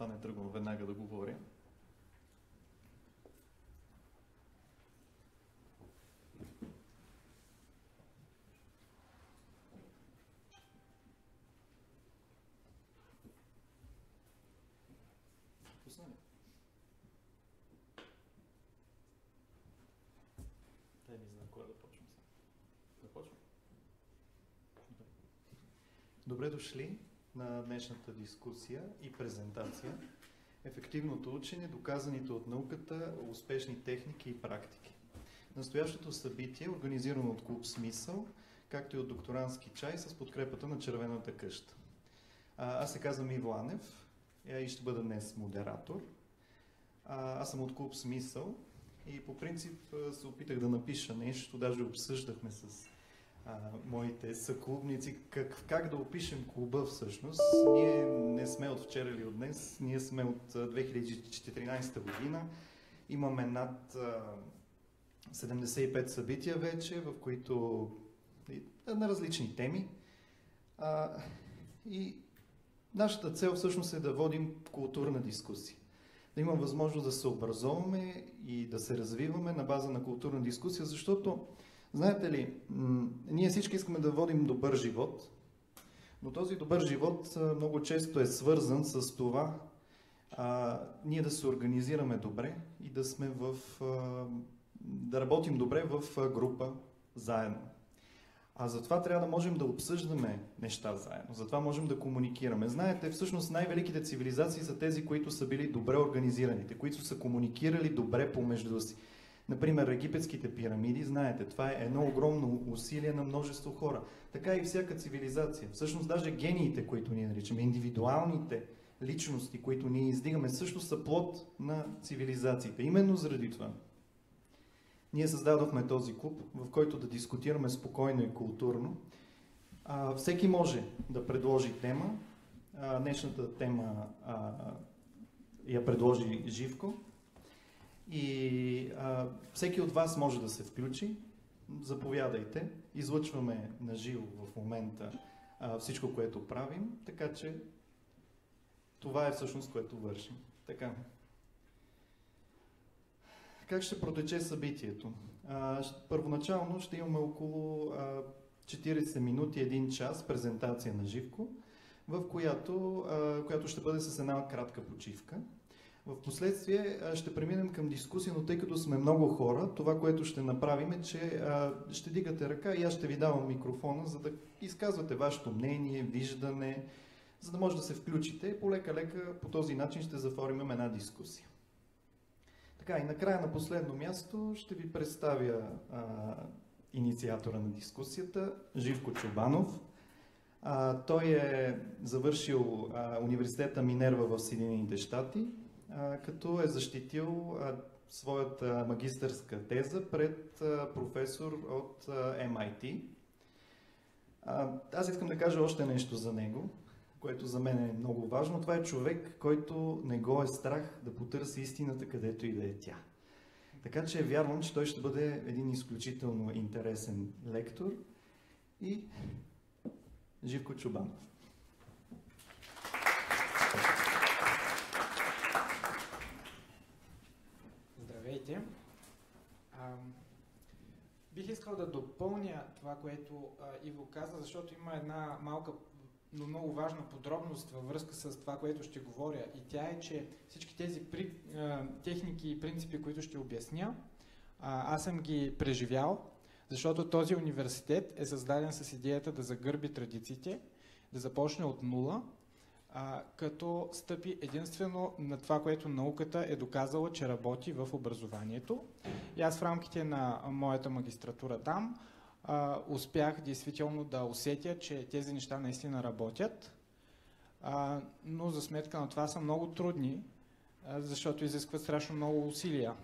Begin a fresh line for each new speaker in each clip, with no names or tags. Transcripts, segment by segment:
затова не тръгвам веднага да говоря. Дай ми знак, кога да почвам сега. Започвам. Добре дошли на днешната дискусия и презентация. Ефективното учене, доказаните от науката, успешни техники и практики. Настоящото събитие е организирано от Клуб Смисъл, както и от Докторантски чай с подкрепата на Червената къща. Аз се казвам Иво Анев и ще бъда днес модератор. Аз съм от Клуб Смисъл и по принцип се опитах да напиша нещо, даже обсъждахме с моите съклубници как да опишем клуба всъщност. Ние не сме от вчера или от днес, ние сме от 2014 година. Имаме над 75 събития вече, в които на различни теми. И нашата цел всъщност е да водим културна дискусия. Да имам възможност да се образоваме и да се развиваме на база на културна дискусия, защото, знаете ли, ние всички искаме да водим добър живот, но този добър живот много често е свързан с това ние да се организираме добре и да сме да работим добре в група, заедно. А затова трябва да можем да обсъждаме неща заедно, затова можем да комуникираме. Знаете, всъщност най-великите цивилизации са тези, които са били добре организираните, които са комуникирали добре помежду си. Например, египетските пирамиди, знаете, това е едно огромно усилие на множество хора. Така и всяка цивилизация. Всъщност даже гениите, които ние наричаме, индивидуалните личности, които ние издигаме, също са плод на цивилизациите. Именно заради това ние създадохме този клуб, в който да дискутираме спокойно и културно. Всеки може да предложи тема. Днешната тема я предложи Живко. И всеки от вас може да се включи. Заповядайте. Излъчваме на живо в момента всичко, което правим. Така че това е всъщност, което вършим. Така. Как ще протече събитието? Първоначално ще имаме около 40 минути, 1 час презентация на Живко, в която ще бъде с една кратка почивка. В последствие ще преминем към дискусия, но тъй като сме много хора, това, което ще направим е, че ще дигате ръка и аз ще ви давам микрофона, за да изказвате вашето мнение, виждане, за да може да се включите. Полека-лека по този начин ще заформим една дискусия. Така, и накрая на последно място ще ви представя инициатора на дискусията, Живко Чобанов. Той е завършил университета Минерва в Съединените щати, като е защитил своята магистърска теза пред професор от MIT. Аз искам да кажа още нещо за него, което за мен е много важно. Това е човек, който не го е страх да потърси истината, където и да е тя. Така че вярвам, че той ще бъде един изключително интересен лектор и Живко Чобанов.
Здравейте! Бих искал да допълня това, което Иво каза, защото има една малка, но много важна подробност във връзка с това, което ще говоря. И тя е, че всички тези техники и принципи, които ще обясня, аз съм ги преживял, защото този университет е създаден с идеята да загърби традициите, да започне от нула, като стъпи единствено на това, което науката е доказала, че работи в образованието. И аз в рамките на моята магистратура там успях действително да усетя, че тези неща наистина работят, но за сметка на това са много трудни, защото изискват страшно много усилия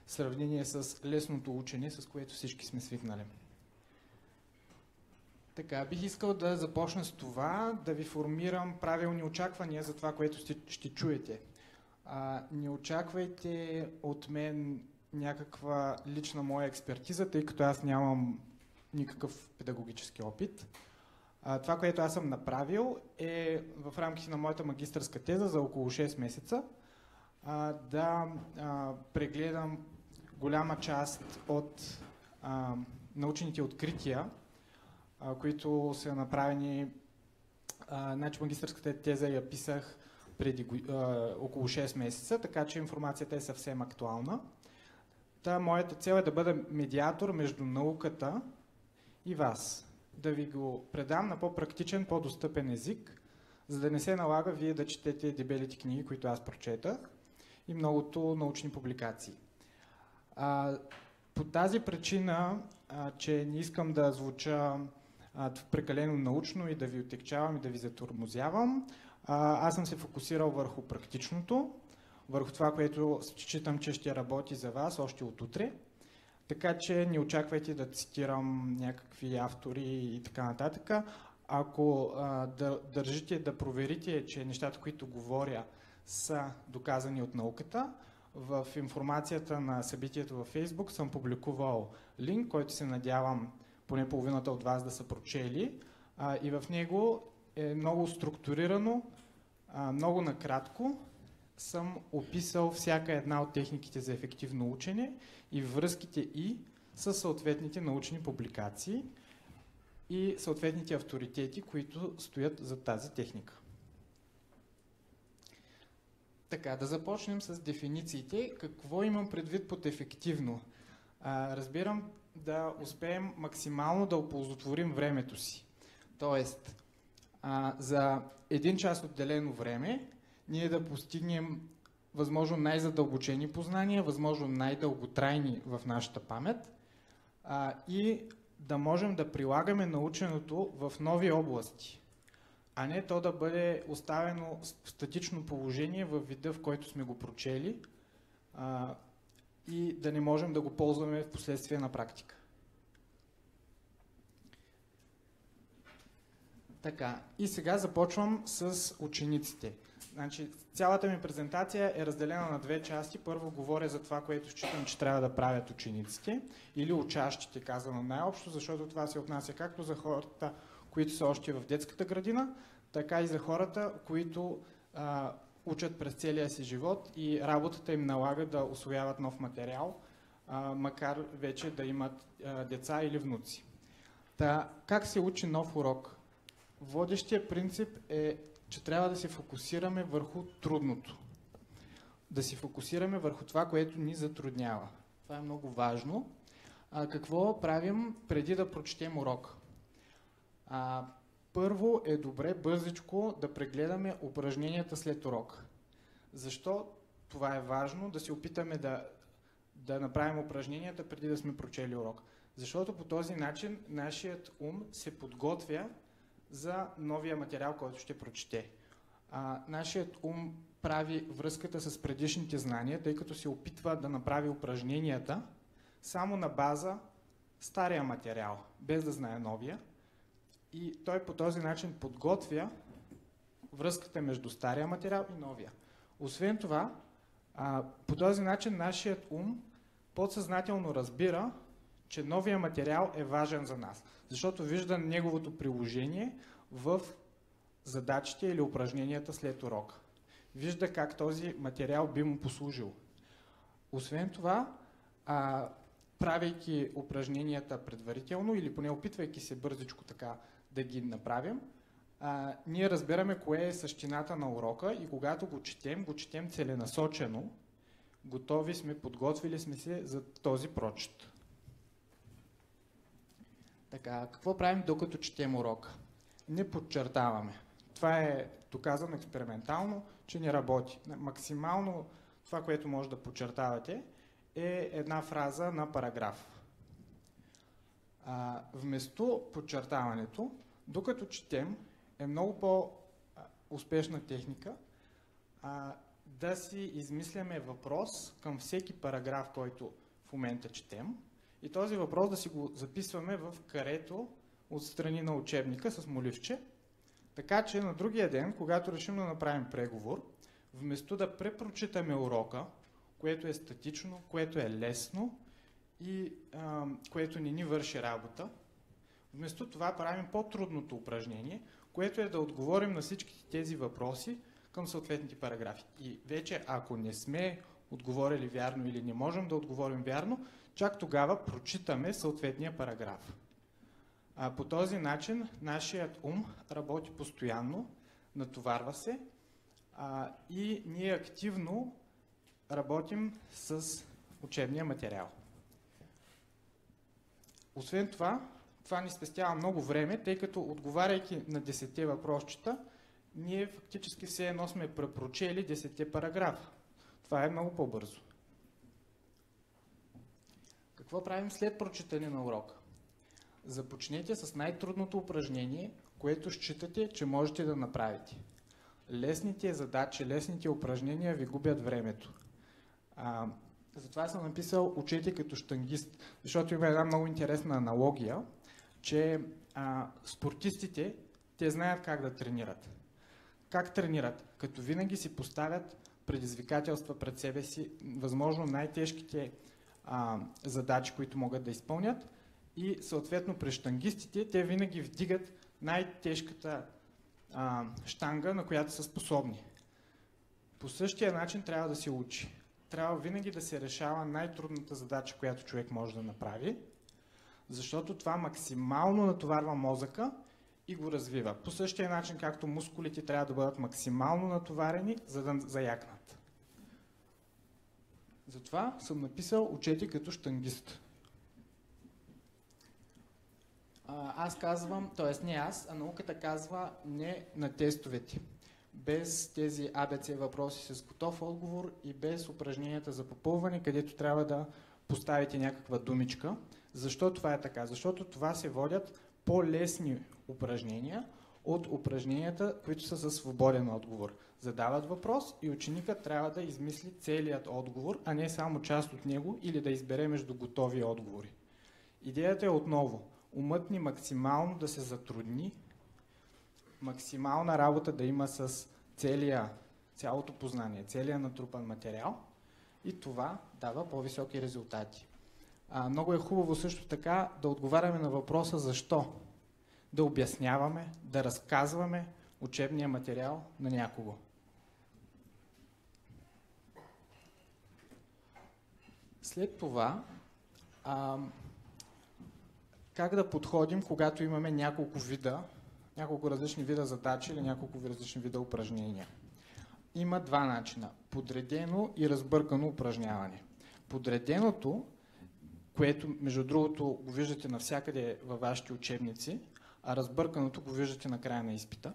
в сравнение с лесното учене, с което всички сме свикнали. Така, бих искал да започна с това, да ви формирам правилни очаквания за това, което ще чуете. Не очаквайте от мен някаква лична моя експертиза, тъй като аз нямам никакъв педагогически опит. Това, което аз съм направил е в рамките на моята магистърска теза за около 6 месеца да прегледам голяма част от научните открития, които са направени. Значи магистърската теза я писах преди около 6 месеца, така че информацията е съвсем актуална. Моята цел е да бъда медиатор между науката и вас. Да ви го предам на по-практичен, по-достъпен език, за да не се налага вие да четете дебелите книги, които аз прочетах, и многото научни публикации. По тази причина, че не искам да звуча прекалено научно и да ви отекчавам и да ви затормозявам, аз съм се фокусирал върху практичното, върху това, което считам, че ще работи за вас още от утре. Така че не очаквайте да цитирам някакви автори и така нататък. Ако държите да проверите, че нещата, които говоря, са доказани от науката, в информацията на събитието във Facebook съм публикувал линк, който се надявам поне половината от вас да са прочели. И в него е много структурирано, много накратко съм описал всяка една от техниките за ефективно учене и връзките и с съответните научни публикации и съответните авторитети, които стоят за тази техника. Така, да започнем с дефинициите. Какво имам предвид под ефективно? Разбирам да успеем максимално да оползотворим времето си. Тоест, за 1 час отделено време ние да постигнем възможно най-задълбочени познания, възможно най-дълготрайни в нашата памет и да можем да прилагаме наученото в нови области, а не то да бъде оставено в статично положение във вида, в който сме го прочели и да не можем да го ползваме в последствие на практика. Така, и сега започвам с учениците. Значи, цялата ми презентация е разделена на 2 части. Първо говоря за това, което считам, че трябва да правят учениците или учащите, казано най-общо, защото това се отнася както за хората, които са още в детската градина, така и за хората, които учат през целия си живот и работата им налага да усвояват нов материал, макар вече да имат деца или внуци. Как се учи нов урок? Водещия принцип е, че трябва да се фокусираме върху трудното. Да се фокусираме върху това, което ни затруднява. Това е много важно. Какво правим преди да прочетем урок? Първо е добре бързичко да прегледаме упражненията след урок. Защо това е важно? Да се опитаме да направим упражненията преди да сме прочели урок. Защото по този начин нашият ум се подготвя за новия материал, който ще прочете. Нашият ум прави връзката с предишните знания, тъй като се опитва да направи упражненията само на база стария материал, без да знае новия. И той по този начин подготвя връзката между стария материал и новия. Освен това, по този начин нашият ум подсъзнателно разбира, че новия материал е важен за нас, защото вижда неговото приложение в задачите или упражненията след урока. Вижда как този материал би му послужил. Освен това, правейки упражненията предварително или поне опитвайки се бързичко така да ги направим, ние разбираме кое е същината на урока и когато го четем целенасочено, готови сме, подготвили сме се за този прочит. Така, какво правим докато четем урока? Не подчертаваме. Това е доказано експериментално, че не работи. Максимално това, което може да подчертавате, е една фраза на параграф. Вместо подчертаването, докато четем, е много по-успешна техника да си измисляме въпрос към всеки параграф, който в момента четем, и този въпрос да си го записваме в карето отстрани на учебника с моливче, така че на другия ден, когато решим да направим преговор, вместо да препрочитаме урока, което е статично, което е лесно и което не ни върши работа, Вместо това правим по-трудното упражнение, което е да отговорим на всички тези въпроси към съответните параграфи. И вече, ако не сме отговорили вярно или не можем да отговорим вярно, чак тогава прочитаме съответния параграф. По този начин нашият ум работи постоянно, натоварва се и ние активно работим с учебния материал. Освен това, това ни спестява много време, тъй като отговаряйки на 10 въпросчета, ние фактически все едно сме препрочели 10 параграфа. Това е много по-бързо. Какво правим след прочитане на урока? Започнете с най-трудното упражнение, което считате, че можете да направите. Лесните задачи, лесните упражнения ви губят времето. Затова съм написал учете като щангист, защото има една много интересна аналогия, че спортистите, те знаят как да тренират. Как тренират? Като винаги си поставят предизвикателства пред себе си, възможно най-тежките задачи, които могат да изпълнят, и съответно при щангистите те винаги вдигат най-тежката щанга, на която са способни. По същия начин трябва да се учи. Трябва винаги да се решава най-трудната задача, която човек може да направи, защото това максимално натоварва мозъка и го развива. По същия начин, както мускулите трябва да бъдат максимално натоварени, за да заякнат. Затова съм написал учете като щангист. Аз казвам, т.е. не аз, а науката казва не на тестовете. Без тези ABC въпроси с готов отговор и без упражненията за попълване, където трябва да поставите някаква думичка. Защо това е така? Защото това се водят по-лесни упражнения от упражненията, които са със свободен отговор. Задават въпрос и ученикът трябва да измисли целият отговор, а не само част от него или да избере между готови отговори. Идеята е отново умът ни максимално да се затрудни, максимална работа да има с цялото познание, целия натрупан материал и това дава по-високи резултати. Много е хубаво също така да отговаряме на въпроса защо. Да обясняваме, да разказваме учебния материал на някого. След това, как да подходим, когато имаме няколко различни вида задачи или няколко различни вида упражнения. Има два начина. Подредено и разбъркано упражняване. Подреденото, което между другото го виждате навсякъде във вашите учебници, а разбърканото го виждате на края на изпита.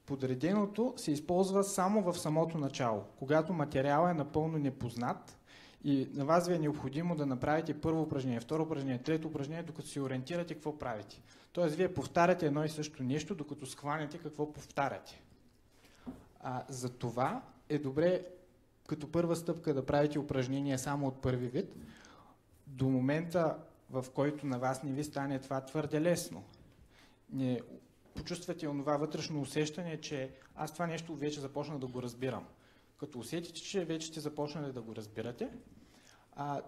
Подреденото се използва само в самото начало, когато материалът е напълно непознат и на вас ви е необходимо да направите първо упражнение, второ упражнение, трето упражнение, докато се ориентирате какво правите. Тоест вие повтаряте едно и също нещо, докато схванете какво повтаряте. За това е добре като първа стъпка да правите упражнения само от първи вид, до момента, в който на вас не ви стане това твърде лесно. Не почувствате онова вътрешно усещане, че аз това нещо вече започнах да го разбирам. Като усетите, че вече сте започнали да го разбирате,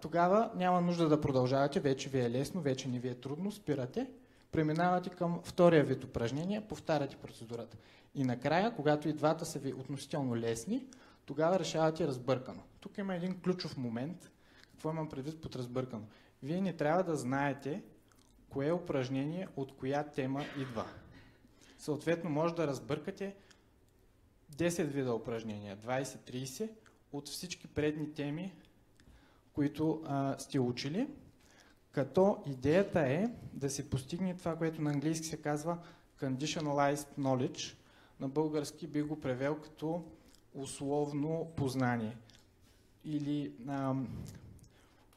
тогава няма нужда да продължавате, вече ви е лесно, вече не ви е трудно, спирате, преминавате към втория вид упражнения, повтаряте процедурата. И накрая, когато и двата са ви относително лесни, тогава решавате разбъркано. Тук има един ключов момент. Какво имам предвид под разбъркано? Вие не трябва да знаете кое упражнение от коя тема идва. Съответно, може да разбъркате 10 вида упражнения, 20-30 от всички предни теми, които сте учили, като идеята е да се постигне това, което на английски се казва conditionalized knowledge, на български би го превел като условно познание или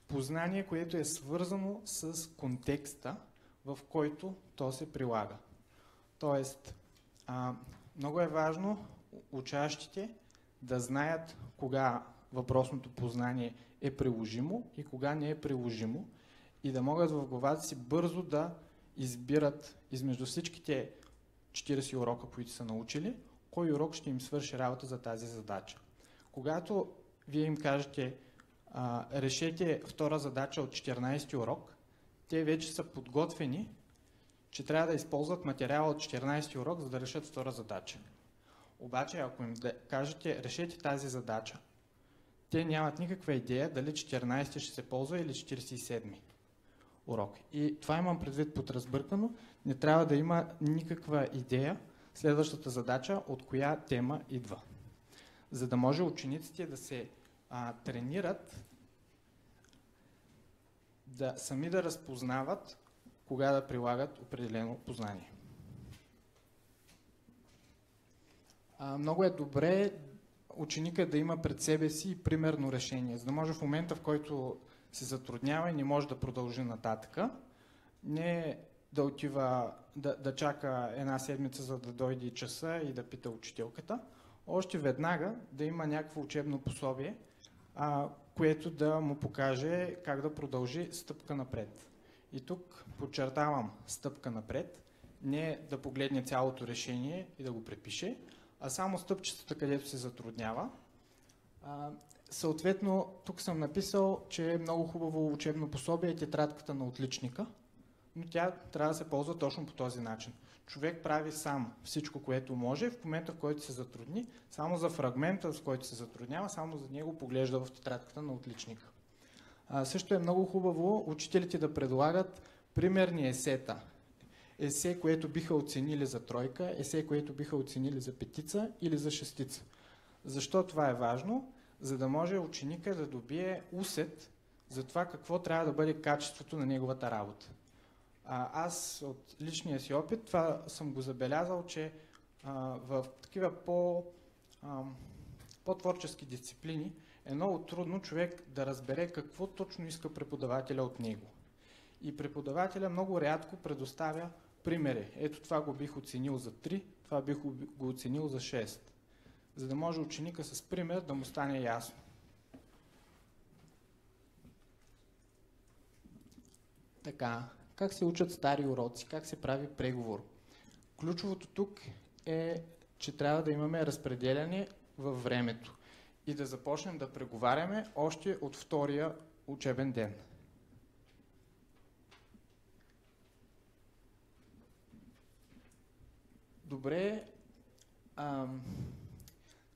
познание, което е свързано с контекста, в който то се прилага. Тоест, много е важно учащите да знаят кога въпросното познание е приложимо и кога не е приложимо и да могат в главата си бързо да избират измежду всичките 40 урока, които са научили, кой урок ще им свърши работа за тази задача. Когато вие им кажете решете втора задача от 14 урок, те вече са подготвени, че трябва да използват материала от 14 урок, за да решат втора задача. Обаче, ако им кажете, решете тази задача, те нямат никаква идея дали 14 ще се ползва или 47 урок. И това имам предвид под разбъркано. Не трябва да има никаква идея следващата задача от коя тема идва. За да може учениците да се тренират, да сами да разпознават кога да прилагат определено познание. Много е добре ученика да има пред себе си примерно решение, за да може в момента, в който се затруднява и не може да продължи нататъка, не да отива да чака една седмица, за да дойде часа и да пита учителката, още веднага да има някакво учебно пособие, което да му покаже как да продължи стъпка напред. И тук подчертавам стъпка напред, не да погледне цялото решение и да го препише, а само стъпчетата, където се затруднява. Съответно, тук съм написал, че е много хубаво учебно пособие е тетрадката на отличника, но тя трябва да се ползва точно по този начин. Човек прави сам всичко, което може, в момента, в който се затрудни, само за фрагмента, с който се затруднява, само за него поглежда в тетрадката на отличника. Също е много хубаво учителите да предлагат примерни есета. Есе, което биха оценили за тройка, есе, което биха оценили за петица или за шестица. Защо това е важно? За да може ученика да добие усет за това какво трябва да бъде качеството на неговата работа. Аз от личния си опит това съм го забелязал, че в такива по-творчески дисциплини е много трудно човек да разбере какво точно иска преподавателя от него. И преподавателя много рядко предоставя примери. Ето това го бих оценил за 3, това бих го оценил за 6. За да може ученика с пример да му стане ясно. Така, как се учат стари уроци, как се прави преговор? Ключовото тук е, че трябва да имаме разпределяне във времето и да започнем да преговаряме още от втория учебен ден. Добре,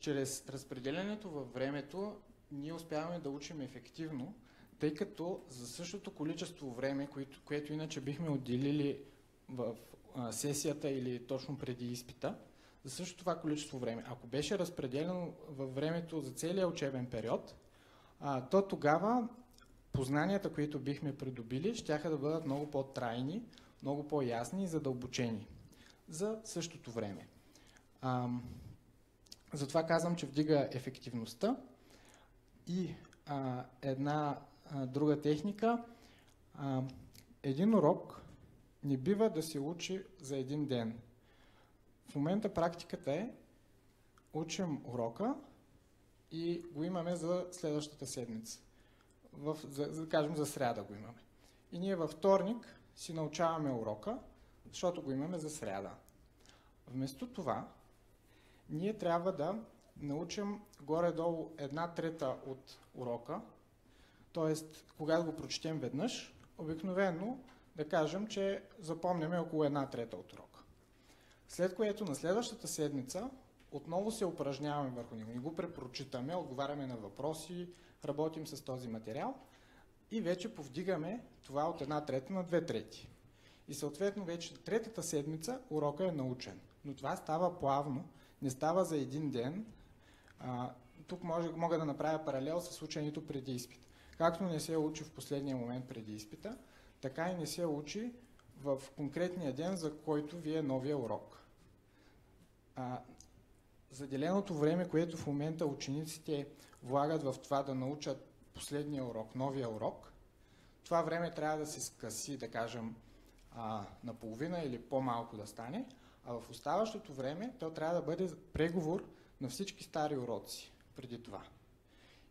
чрез разпределянето във времето ние успяваме да учим ефективно, тъй като за същото количество време, което иначе бихме отделили в сесията или точно преди изпита, за същото това количество време, ако беше разпределено във времето за целия учебен период, то тогава познанията, които бихме придобили, щяха да бъдат много по-трайни, много по-ясни и задълбочени за същото време. Затова казвам, че вдига ефективността и една друга техника. Един урок не бива да се учи за един ден. В момента практиката е, учим урока и го имаме за следващата седмица. Кажем за сряда го имаме. И ние във вторник си научаваме урока, защото го имаме за сряда. Вместо това, ние трябва да научим горе-долу 1/3 от урока, т.е. когато го прочетем веднъж, обикновено да кажем, че запомняме около 1/3 от урока. След което на следващата седмица отново се упражняваме върху него. Ни го препрочитаме, отговаряме на въпроси, работим с този материал и вече повдигаме това от 1/3 на 2/3. И съответно вече третата седмица урока е научен. Но това става плавно, не става за един ден. Тук мога да направя паралел с ученето преди изпит. Както не се учи в последния момент преди изпита, така и не се учи в конкретния ден, за който ви е новия урок. Заделеното време, което в момента учениците влагат в това да научат последния урок, новия урок, това време трябва да се скъси, да кажем, наполовина или по-малко да стане, а в оставащото време то трябва да бъде преговор на всички стари уроци преди това.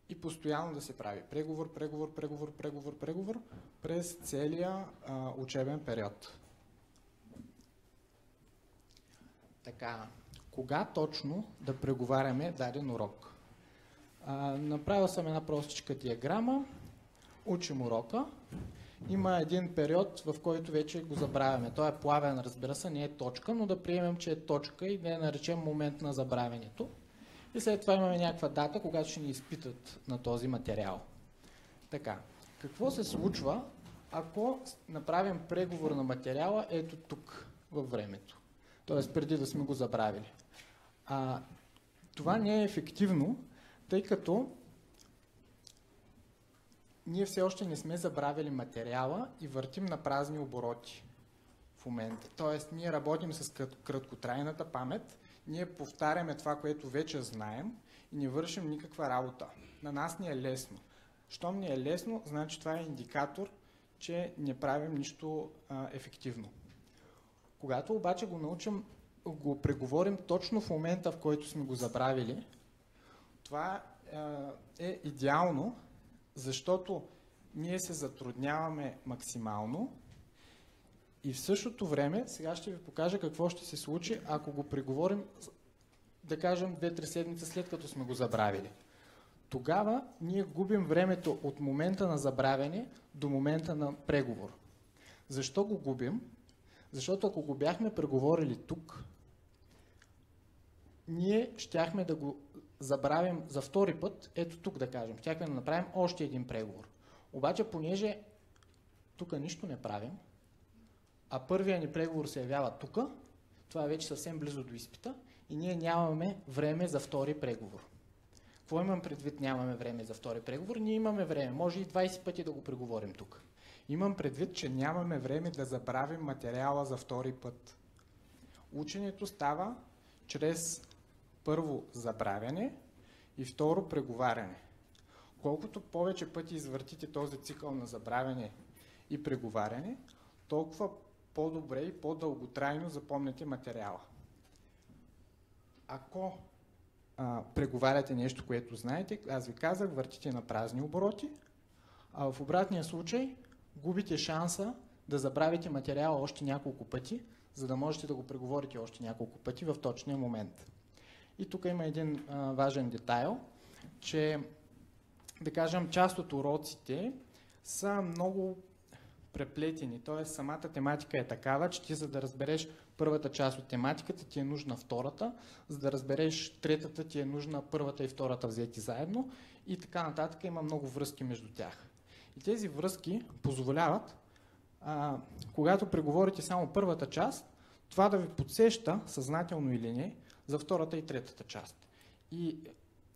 И постоянно да се прави преговор през целия учебен период. Така, кога точно да преговаряме даден урок? Направил съм една простичка диаграма, учим урока има един период, в който вече го забравяме. Той е плавен, разбира се, не е точка, но да приемем, че е точка и да я наречем момент на забравянето. И след това имаме някаква дата, когато ще ни изпитат на този материал. Така, какво се случва, ако направим преговор на материала ето тук, във времето? Т.е. преди да сме го забравили. Това не е ефективно, тъй като ние все още не сме забравили материала и въртим на празни обороти в момента. Тоест, ние работим с краткотрайната памет, ние повтаряме това, което вече знаем и не вършим никаква работа. На нас ни е лесно. Щом ни е лесно, значи това е индикатор, че не правим нищо ефективно. Когато обаче го научим, го преговорим точно в момента, в който сме го забравили, това е идеално, защото ние се затрудняваме максимално и в същото време, сега ще ви покажа какво ще се случи, ако го преговорим, да кажем 2-3 седмици след като сме го забравили. Тогава ние губим времето от момента на забравяне до момента на преговор. Защо го губим? Защото ако го бяхме преговорили тук, ние щяхме да го забравим за втори път, ето тук да кажем, щяхме да направим още един преговор. Обаче, понеже тук нищо не правим, а първият ни преговор се явява тук, това е вече съвсем близо до изпита и ние нямаме време за втори преговор. Какво имам предвид нямаме време за втори преговор? Ние имаме време, може и 20 пъти да го преговорим тук. Имам предвид, че нямаме време да забравим материала за втори път. Ученето става чрез първо забравяне и второ преговаряне. Колкото повече пъти извъртите този цикъл на забравяне и преговаряне, толкова по-добре и по-дълготрайно запомняте материала. Ако преговаряте нещо, което знаете, аз ви казах, въртите на празни обороти, а в обратния случай губите шанса да забравите материала още няколко пъти, за да можете да го преговорите още няколко пъти в точния момент. И тук има един важен детайл, че, да кажем, част от уроците са много преплетени, т.е. самата тематика е такава, че ти за да разбереш първата част от тематиката ти е нужна втората, за да разбереш третата ти е нужна първата и втората взети заедно и така нататък, има много връзки между тях. И тези връзки позволяват, когато преговорите само първата част, това да ви подсеща, съзнателно или не, за втората и третата част. И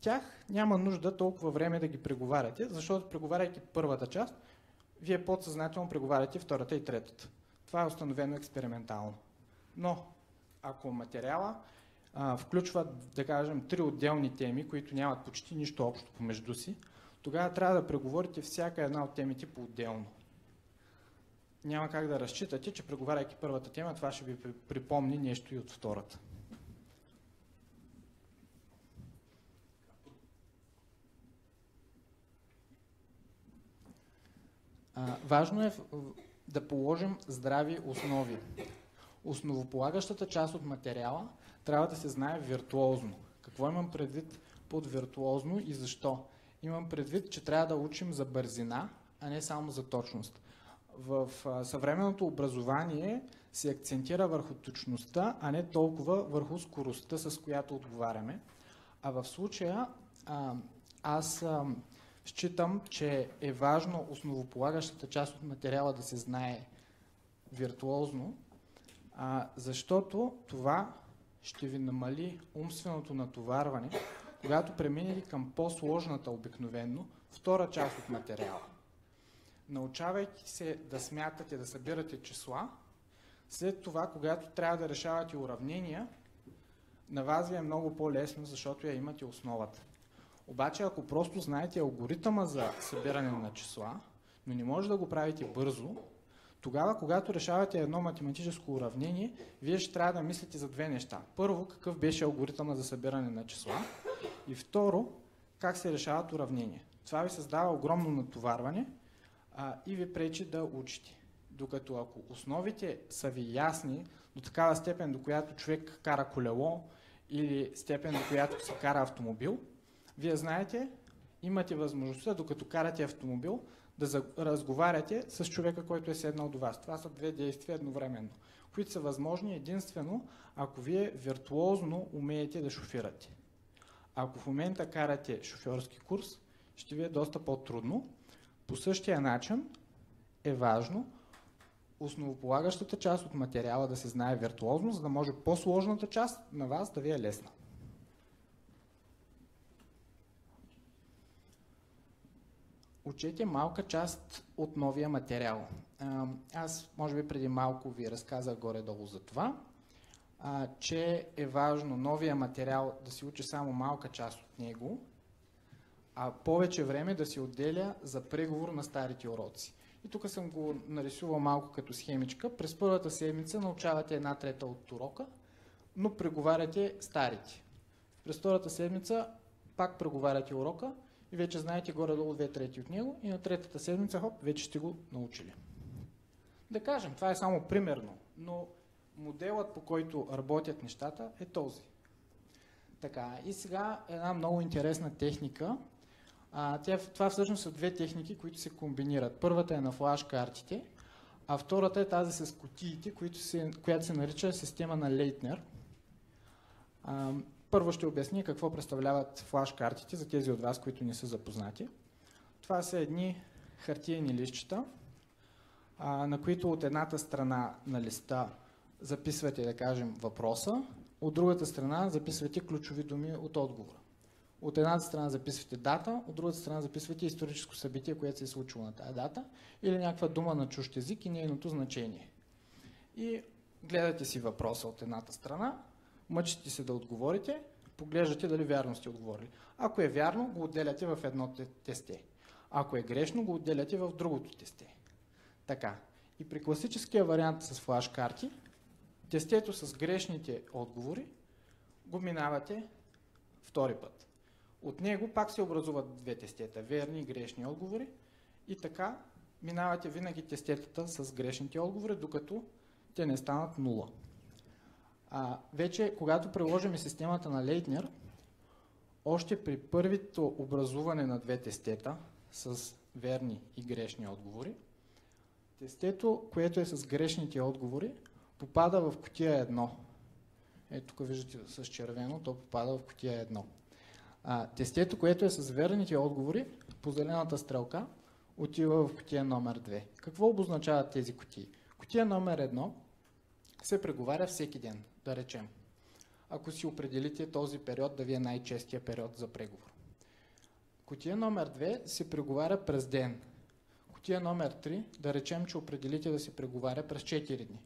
тях няма нужда толкова време да ги преговаряте, защото преговаряйки първата част, вие подсъзнателно преговаряте втората и третата. Това е установено експериментално. Но ако материала включва, да кажем, 3 отделни теми, които нямат почти нищо общо помежду си, тогава трябва да преговорите всяка една от темите по-отделно. Няма как да разчитате, че преговаряйки първата тема, това ще ви припомни нещо и от втората. Важно е да положим здрави основи. Основополагащата част от материала трябва да се знае виртуозно. Какво имам предвид под виртуозно и защо? Имам предвид, че трябва да учим за бързина, а не само за точност. В съвременното образование се акцентира върху точността, а не толкова върху скоростта, с която отговаряме. А в случая аз считам, че е важно основополагащата част от материала да се знае виртуозно, защото това ще ви намали умственото натоварване, когато преминете към по-сложната обикновено втора част от материала. Научавайки се да смятате, да събирате числа, след това, когато трябва да решавате уравнения, на вас ви е много по-лесно, защото я имате основата. Обаче, ако просто знаете алгоритъма за събиране на числа, но не може да го правите бързо, тогава, когато решавате едно математическо уравнение, вие ще трябва да мислите за две неща. Първо, какъв беше алгоритъма за събиране на числа и второ, как се решават уравнения. Това ви създава огромно натоварване и ви пречи да учите. Докато ако основите са ви ясни до такава степен, до която човек кара колело или степен, до която се кара автомобил, вие знаете имате възможността, докато карате автомобил, да разговаряте с човека, който е седнал до вас. Това са две действия едновременно, които са възможни единствено, ако вие виртуозно умеете да шофирате. Ако в момента карате шофьорски курс, ще ви е доста по-трудно. По същия начин е важно основополагащата част от материала да се знае виртуозно, за да може по-сложната част на вас да ви е лесна. Учете малка част от новия материал. Аз, може би, преди малко ви разказах горе-долу за това, че е важно новия материал да се учи само малка част от него, а повече време да се отделя за преговор на старите уроци. И тук съм го нарисувал малко като схемичка. През първата седмица научавате 1/3 от урока, но преговаряте старите. През втората седмица пак преговаряте урока и вече знаете горе-долу 2/3 от него и на третата седмица, хоп, вече сте го научили. Да кажем, това е само примерно, но моделът, по който работят нещата, е този. Така, и сега една много интересна техника. Това всъщност са две техники, които се комбинират. Първата е на флаш картите, а втората е тази с кутиите, която се нарича система на Лейтнер. Първо ще обясня какво представляват флаш картите за тези от вас, които не са запознати. Това са едни хартиени листчета, на които от едната страна на листа записвате, да кажем, въпроса, от другата страна записвате ключови думи от отговора. От едната страна записвате дата, от другата страна записвате историческо събитие, което се е случило на тази дата, или някаква дума на чужд език и нейното значение. И гледате си въпроса от едната страна, мъчите се да отговорите, поглеждате дали вярно сте отговорили. Ако е вярно, го отделяте в едно тесте. Ако е грешно, го отделяте в другото тесте. Така. И при класическия вариант с флаш карти, тестето с грешните отговори го минавате втори път. От него пак се образуват две тестета, верни и грешни отговори, и така минавате винаги тестетата с грешните отговори, докато те не станат 0. Вече, когато приложим системата на Лейтнер, още при първото образуване на две тестета с верни и грешни отговори, тестето, което е с грешните отговори, попада в кутия 1. Ето тук виждате с червено, то попада в кутия 1. Тестето, което е с верните отговори, по зелената стрелка, отива в кутия номер 2. Какво обозначават тези кутии? Кутия номер 1 се преговаря всеки ден, да речем. Ако си определите този период да ви е най-честия период за преговор. Кутия номер 2 се преговаря през ден. Кутия номер 3, да речем, че определите да се преговаря през 4 дни.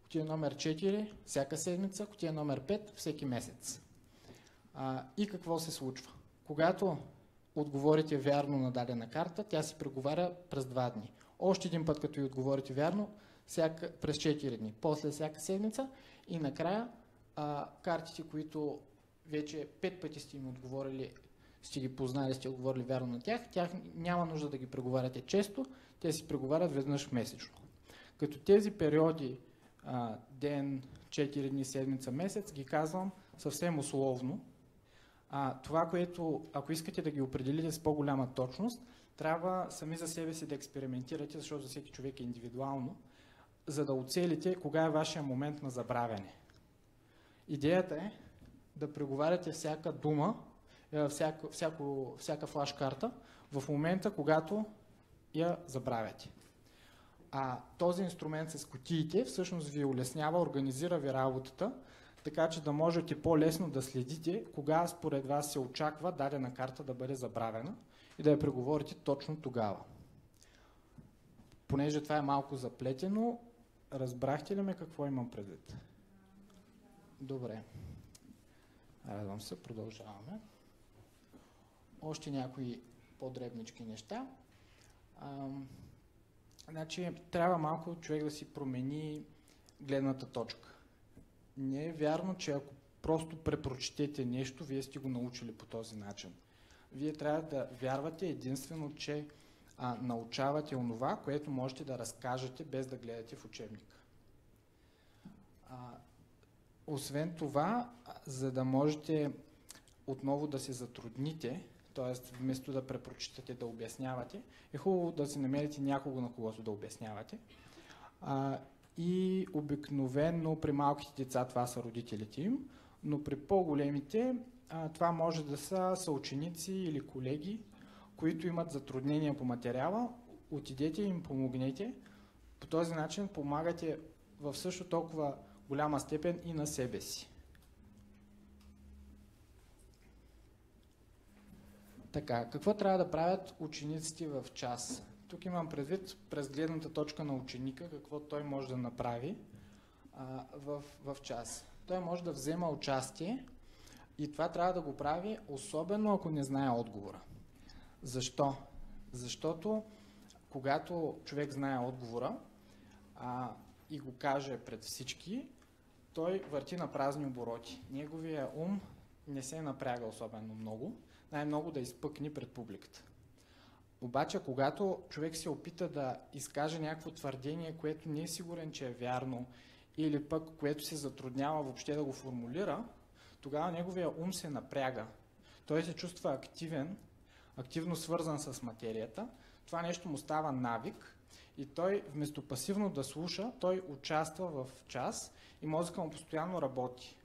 Кутия номер 4 всяка седмица, кутия номер 5 всеки месец. И какво се случва? Когато отговорите вярно на дадена карта, тя се преговаря през 2 дни. Още един път, като и отговорите вярно, през 4 дни. После всяка седмица и накрая картите, които вече 5 пъти сте им отговорили, сте ги познали, сте отговорили вярно на тях няма нужда да ги преговаряте често, те се преговарят веднъж месечно. Като тези периоди, ден, 4 дни, седмица, месец, ги казвам съвсем условно. Това, което, ако искате да ги определите с по-голяма точност, трябва сами за себе си да експериментирате, защото за всеки човек е индивидуално, за да оцелите кога е вашия момент на забравяне. Идеята е да преговаряте всяка дума, всяка флаш карта в момента, когато я забравяте. Този инструмент с кутиите всъщност ви улеснява, организира ви работата, така че да можете по-лесно да следите кога според вас се очаква дадена карта да бъде забравена и да я преговорите точно тогава. Понеже това е малко заплетено, разбрахте ли ме какво имам предвид? Добре. Радвам се, продължаваме. Още някои по-дребнички неща. Значи, трябва малко човек да си промени гледната точка. Не е вярно, че ако просто препрочетете нещо, вие сте го научили по този начин. Вие трябва да вярвате единствено, че научавате онова, което можете да разкажете без да гледате в учебник. Освен това, за да можете отново да се затрудните, т.е. вместо да препрочитате, да обяснявате, е хубаво да си намерите някого, на когото да обяснявате. И обикновено при малките деца това са родителите им, но при по-големите това може да са съученици или колеги, които имат затруднения по материала. Отидете и им помогнете. По този начин помагате в също толкова голяма степен и на себе си. Така, какво трябва да правят учениците в час? Тук имам предвид през гледната точка на ученика, какво той може да направи в час. Той може да взема участие и това трябва да го прави, особено ако не знае отговора. Защо? Защото когато човек знае отговора и го каже пред всички, той върти на празни обороти. Неговия ум не се напряга особено много, най-много да изпъкне пред публиката. Обаче, когато човек се опита да изкаже някакво твърдение, което не е сигурен, че е вярно, или пък което се затруднява въобще да го формулира, тогава неговия ум се напряга. Той се чувства активен, активно свързан с материята. Това нещо му става навик и той вместо пасивно да слуша, той участва в час и мозъка му постоянно работи.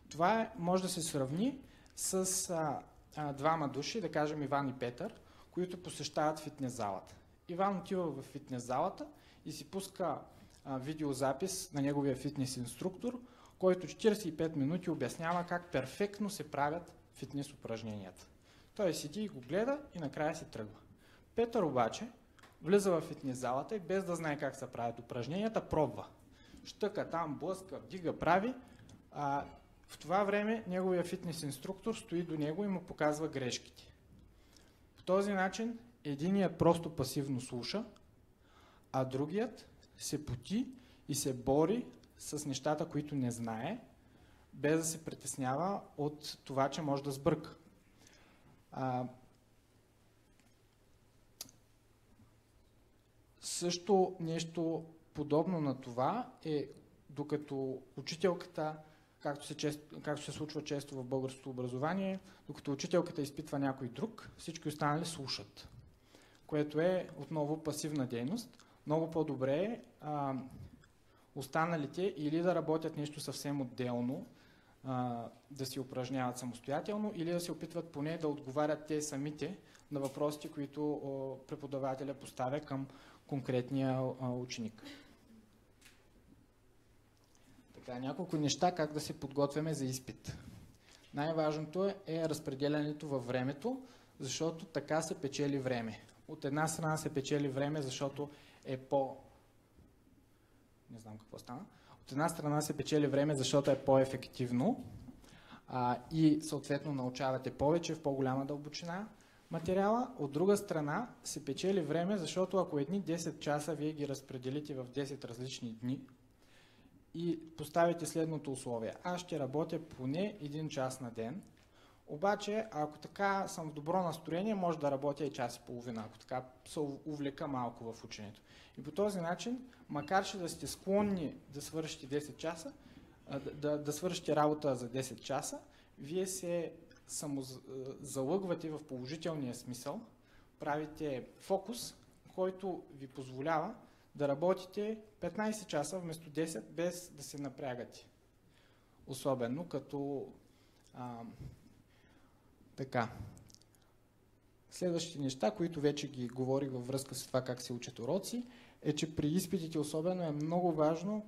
Това може да се сравни с двама души, да кажем Иван и Петър, които посещават фитнес залата. Иван отива в фитнес залата и си пуска видеозапис на неговия фитнес инструктор, който 45 минути обяснява как перфектно се правят фитнес упражненията. Той седи и го гледа и накрая си тръгва. Петър обаче влиза в фитнес залата и без да знае как се правят упражненията, пробва. Щъка там, блъска, вдига, прави. В това време неговия фитнес инструктор стои до него и му показва грешките. По този начин единият просто пасивно слуша, а другият се поти и се бори с нещата, които не знае, без да се притеснява от това, че може да сбърка. Също нещо подобно на това е, докато учителката, както се случва често в българското образование, докато учителката изпитва някой друг, всички останали слушат, което е отново пасивна дейност. Много по-добре е останалите или да работят нещо съвсем отделно, да си упражняват самостоятелно, или да се опитват поне да отговарят те самите на въпросите, които преподавателя поставя към конкретния ученик. Така, няколко неща как да се подготвяме за изпит. Най-важното е разпределянето във времето, защото така се печели време. От една страна се печели време, защото е не знам какво стана. От една страна се печели време, защото е по-ефективно и съответно научавате повече в по-голяма дълбочина материала. От друга страна се печели време, защото ако едни 10 часа вие ги разпределите в 10 различни дни и поставите следното условие. Аз ще работя поне 1 час на ден, обаче ако така съм в добро настроение, може да работя и час и половина, ако така се увлека малко в ученето. И по този начин, макар че да сте склонни да свършите 10 часа, да свършите работа за 10 часа, вие се самозалъгвате в положителния смисъл, правите фокус, който ви позволява да работите 15 часа вместо 10, без да се напрягате. Особено като така. Следващите неща, които вече ги говорих във връзка с това как се учат уроци, е, че при изпитите особено е много важно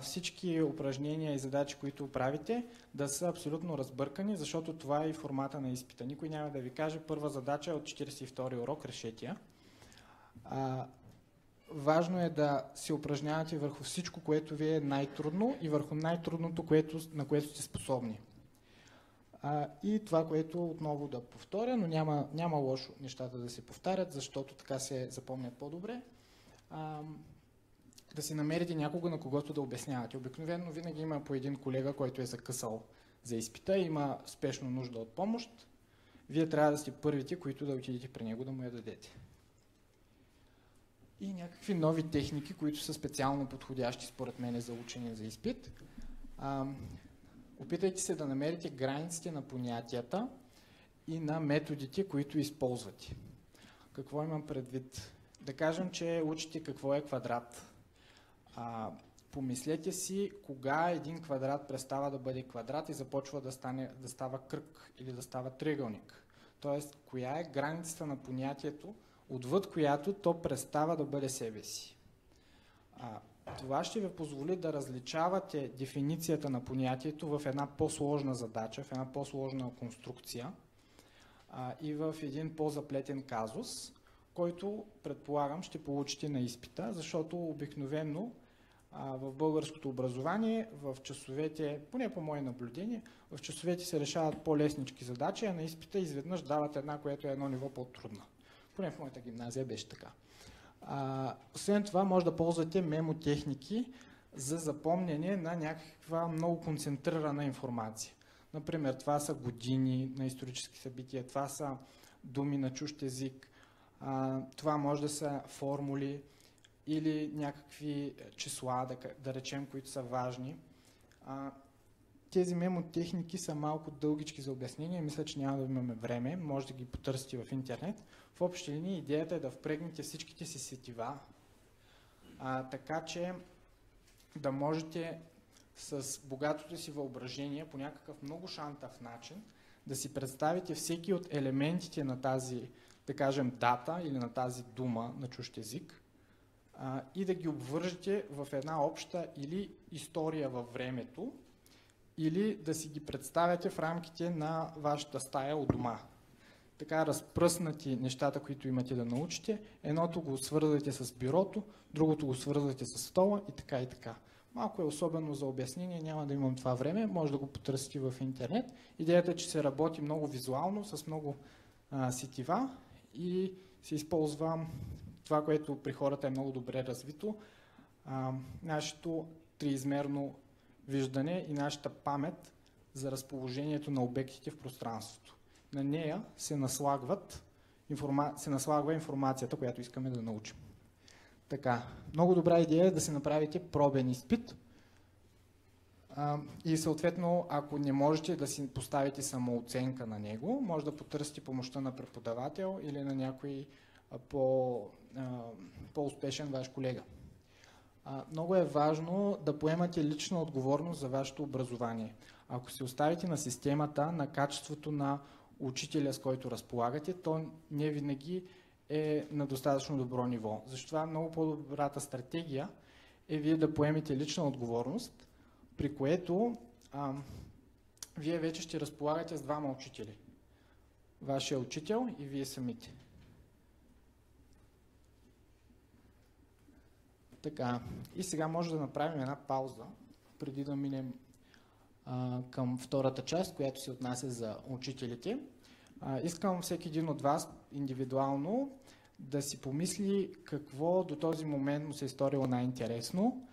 всички упражнения и задачи, които правите, да са абсолютно разбъркани, защото това е и формата на изпита. Никой няма да ви каже първа задача от 42-и урок, решете я. Важно е да се упражнявате върху всичко, което ви е най-трудно и върху най-трудното, на което сте способни. И това, което отново да повторя, но няма лошо нещата да се повтарят, защото така се запомнят по-добре. Да си намерите някого, на когото да обяснявате. Обикновено винаги има по един колега, който е закъсал за изпита, има спешно нужда от помощ. Вие трябва да сте първите, които да отидете при него да му я дадете. И някакви нови техники, които са специално подходящи според мен за учене за изпит. Опитайте се да намерите границите на понятията и на методите, които използвате. Какво имам предвид? Да кажем, че учите какво е квадрат. Помислете си кога един квадрат престава да бъде квадрат и започва да става кръг или да става триъгълник. Тоест, коя е границата на понятието, отвъд която то престава да бъде себе си. Това ще ви позволи да различавате дефиницията на понятието в една по-сложна задача, в една по-сложна конструкция и в един по-заплетен казус, който, предполагам, ще получите на изпита, защото обикновено в българското образование, в часовете, поне по мое наблюдение, в часовете се решават по-леснички задачи, а на изпита изведнъж дават една, която е едно ниво по-трудна. Поне в моята гимназия беше така. Освен това, може да ползвате мемотехники за запомняне на някаква много концентрирана информация. Например, това са години на исторически събития, това са думи на чужд език, това може да са формули или някакви числа, да речем, които са важни. Тези мемотехники са малко дългички за обяснение, мисля, че няма да имаме време, може да ги потърсите в интернет. В общи линии идеята е да впрегнете всичките си сетива, така че да можете с богатото си въображение по някакъв много шантав начин да си представите всеки от елементите на тази, да кажем, дата или на тази дума на чужд език и да ги обвържете в една обща или история във времето, или да си ги представяте в рамките на вашата стая у дома. Така разпръснати нещата, които имате да научите, едното го свързвате с бюрото, другото го свързвате с стола и така и така. Малко е особено за обяснение, няма да имам това време, може да го потърсите в интернет. Идеята е, че се работи много визуално, с много сетива и се използва това, което при хората е много добре развито, нашето триизмерно виждане и нашата памет за разположението на обектите в пространството. На нея се наслагва информацията, която искаме да научим. Така, много добра идея е да се направите пробен изпит и съответно, ако не можете да си поставите самооценка на него, може да потърсите помощта на преподавател или на някой по-успешен ваш колега. Много е важно да поемате лична отговорност за вашето образование. Ако се оставите на системата, на качеството на учителя, с който разполагате, то не винаги е на достатъчно добро ниво. Затова много по-добрата стратегия е вие да поемете лична отговорност, при което вие вече ще разполагате с двама учители. Вашия учител и вие самите. Така, и сега може да направим една пауза, преди да минем към втората част, която се отнася за учителите. Искам всеки един от вас индивидуално да си помисли какво до този момент му се е сторило най-интересно,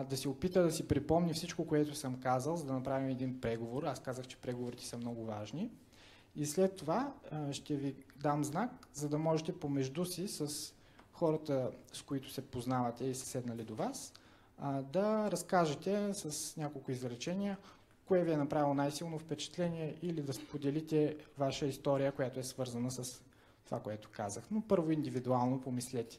да се опита да си припомни всичко, което съм казал, за да направим един преговор. Аз казах, че преговорите са много важни. И след това ще ви дам знак, за да можете помежду си с хората, с които се познавате и са седнали до вас, да разкажете с няколко изречения кое ви е направило най-силно впечатление или да споделите ваша история, която е свързана с това, което казах. Но първо индивидуално помислете.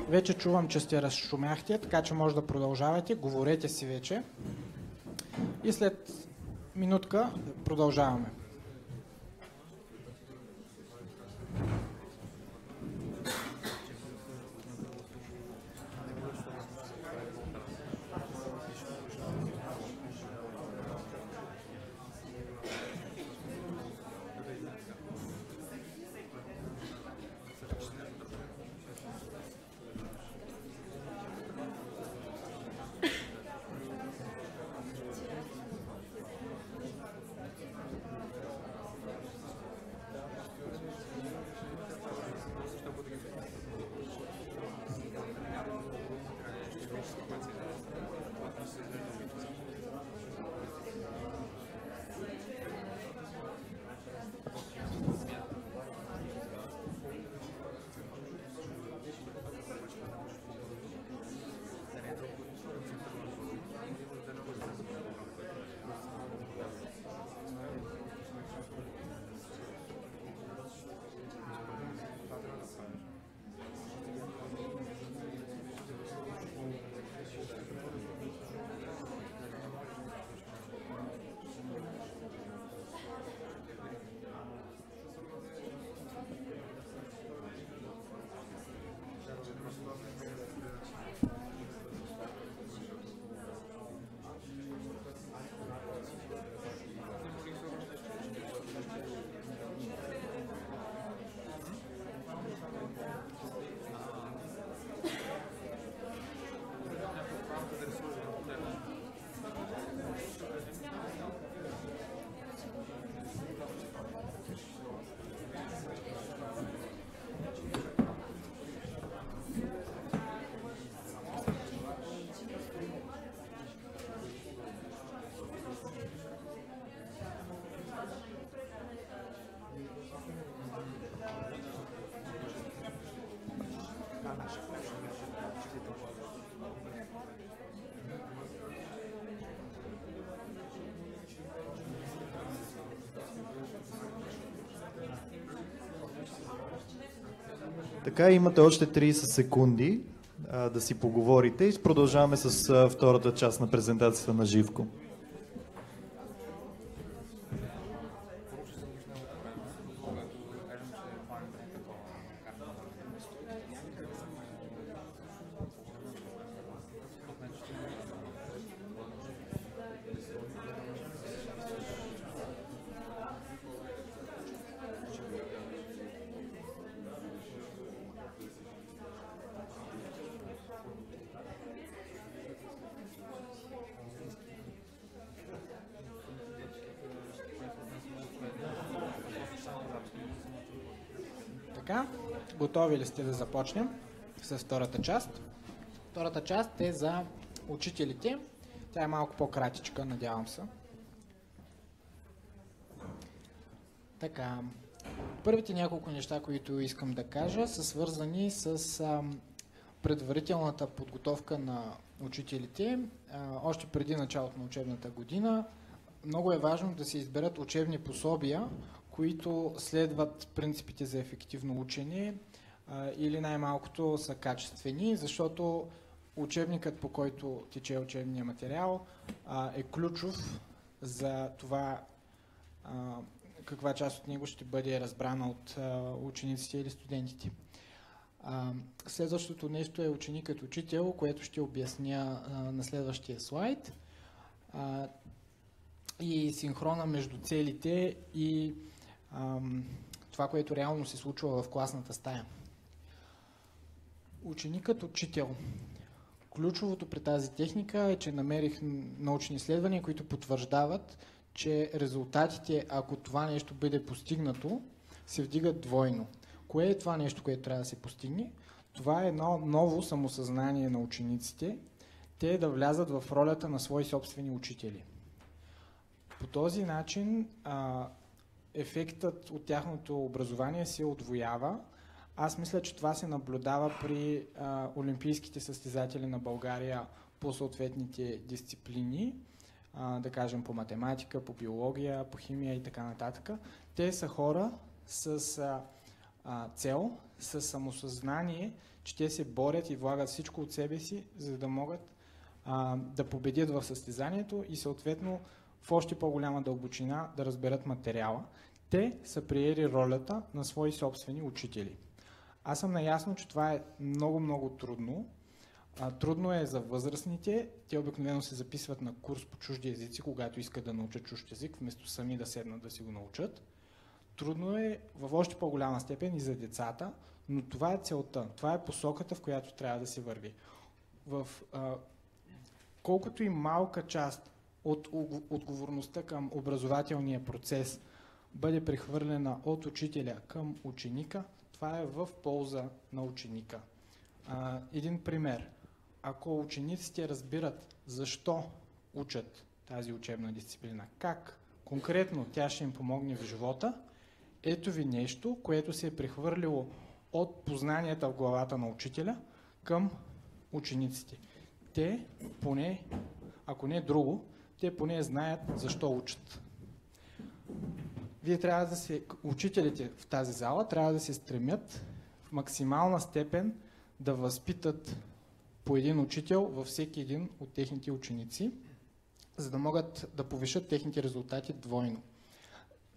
Вече чувам, че сте разшумяхте, така че може да продължавате, говорете си вече и след минутка продължаваме.
Така, имате още 30 секунди да си поговорите и продължаваме с втората част на презентацията на Живко.
Така, готови ли сте да започнем с втората част? Втората част е за учителите. Тя е малко по-кратичка, надявам се. Така, първите няколко неща, които искам да кажа, са свързани с предварителната подготовка на учителите. Още преди началото на учебната година много е важно да се изберат учебни пособия, които следват принципите за ефективно учене или най-малкото са качествени, защото учебникът, по който тече учебния материал, е ключов за това каква част от него ще бъде разбрана от учениците или студентите. Следващото нещо е ученикът учител, което ще обясня на следващия слайд. И синхрона между целите и това, което реално се случва в класната стая. Ученикът учител. Ключовото при тази техника е, че намерих научни изследвания, които потвърждават, че резултатите, ако това нещо бъде постигнато, се вдигат двойно. Кое е това нещо, което трябва да се постигне? Това е едно ново самосъзнание на учениците, те да влязат в ролята на свои собствени учители. По този начин ефектът от тяхното образование се удвоява. Аз мисля, че това се наблюдава при олимпийските състезатели на България по съответните дисциплини, да кажем по математика, по биология, по химия и така нататък. Те са хора с цел, с самосъзнание, че те се борят и влагат всичко от себе си, за да могат да победят в състезанието и съответно в още по-голяма дълбочина да разберат материала. Те са приели ролята на свои собствени учители. Аз съм наясно, че това е много трудно. Трудно е за възрастните. Те обикновено се записват на курс по чужди езици, когато искат да научат чужд език, вместо сами да седнат да си го научат. Трудно е в още по-голяма степен и за децата, но това е целта. Това е посоката, в която трябва да се върви. Колкото и малка част от отговорността към образователния процес бъде прехвърлена от учителя към ученика, това е в полза на ученика. Един пример. Ако учениците разбират защо учат тази учебна дисциплина, как конкретно тя ще им помогне в живота, ето ви нещо, което се е прехвърлило от познанията в главата на учителя към учениците. Те поне, ако не друго, те поне знаят защо учат. Вие трябва да се, учителите в тази зала трябва да се стремят в максимална степен да възпитат по един учител във всеки един от техните ученици, за да могат да повишат техните резултати двойно.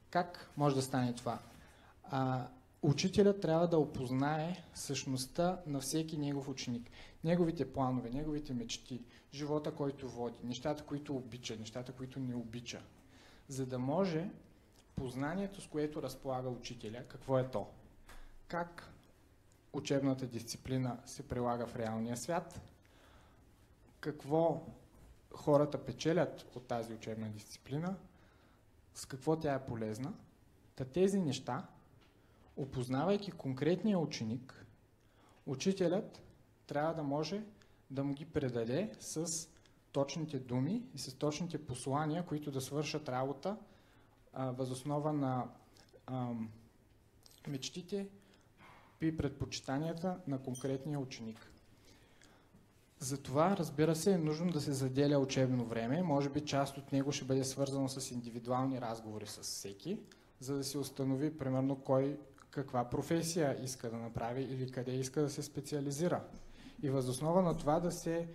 Как може да стане това? Учителят трябва да опознае същността на всеки негов ученик. Неговите планове, неговите мечти, живота, който води, нещата, които обича, нещата, които не обича. За да може познанието, с което разполага учителя, какво е то? Как учебната дисциплина се прилага в реалния свят? Какво хората печелят от тази учебна дисциплина? С какво тя е полезна? Тези неща, опознавайки конкретния ученик, учителят трябва да може да му ги предаде с точните думи и с точните послания, които да свършат работа въз основа на мечтите и предпочитанията на конкретния ученик. Затова, разбира се, е нужно да се заделя учебно време. Може би част от него ще бъде свързано с индивидуални разговори с всеки, за да се установи, примерно, кой каква професия иска да направи или къде иска да се специализира. И въз основа на това да се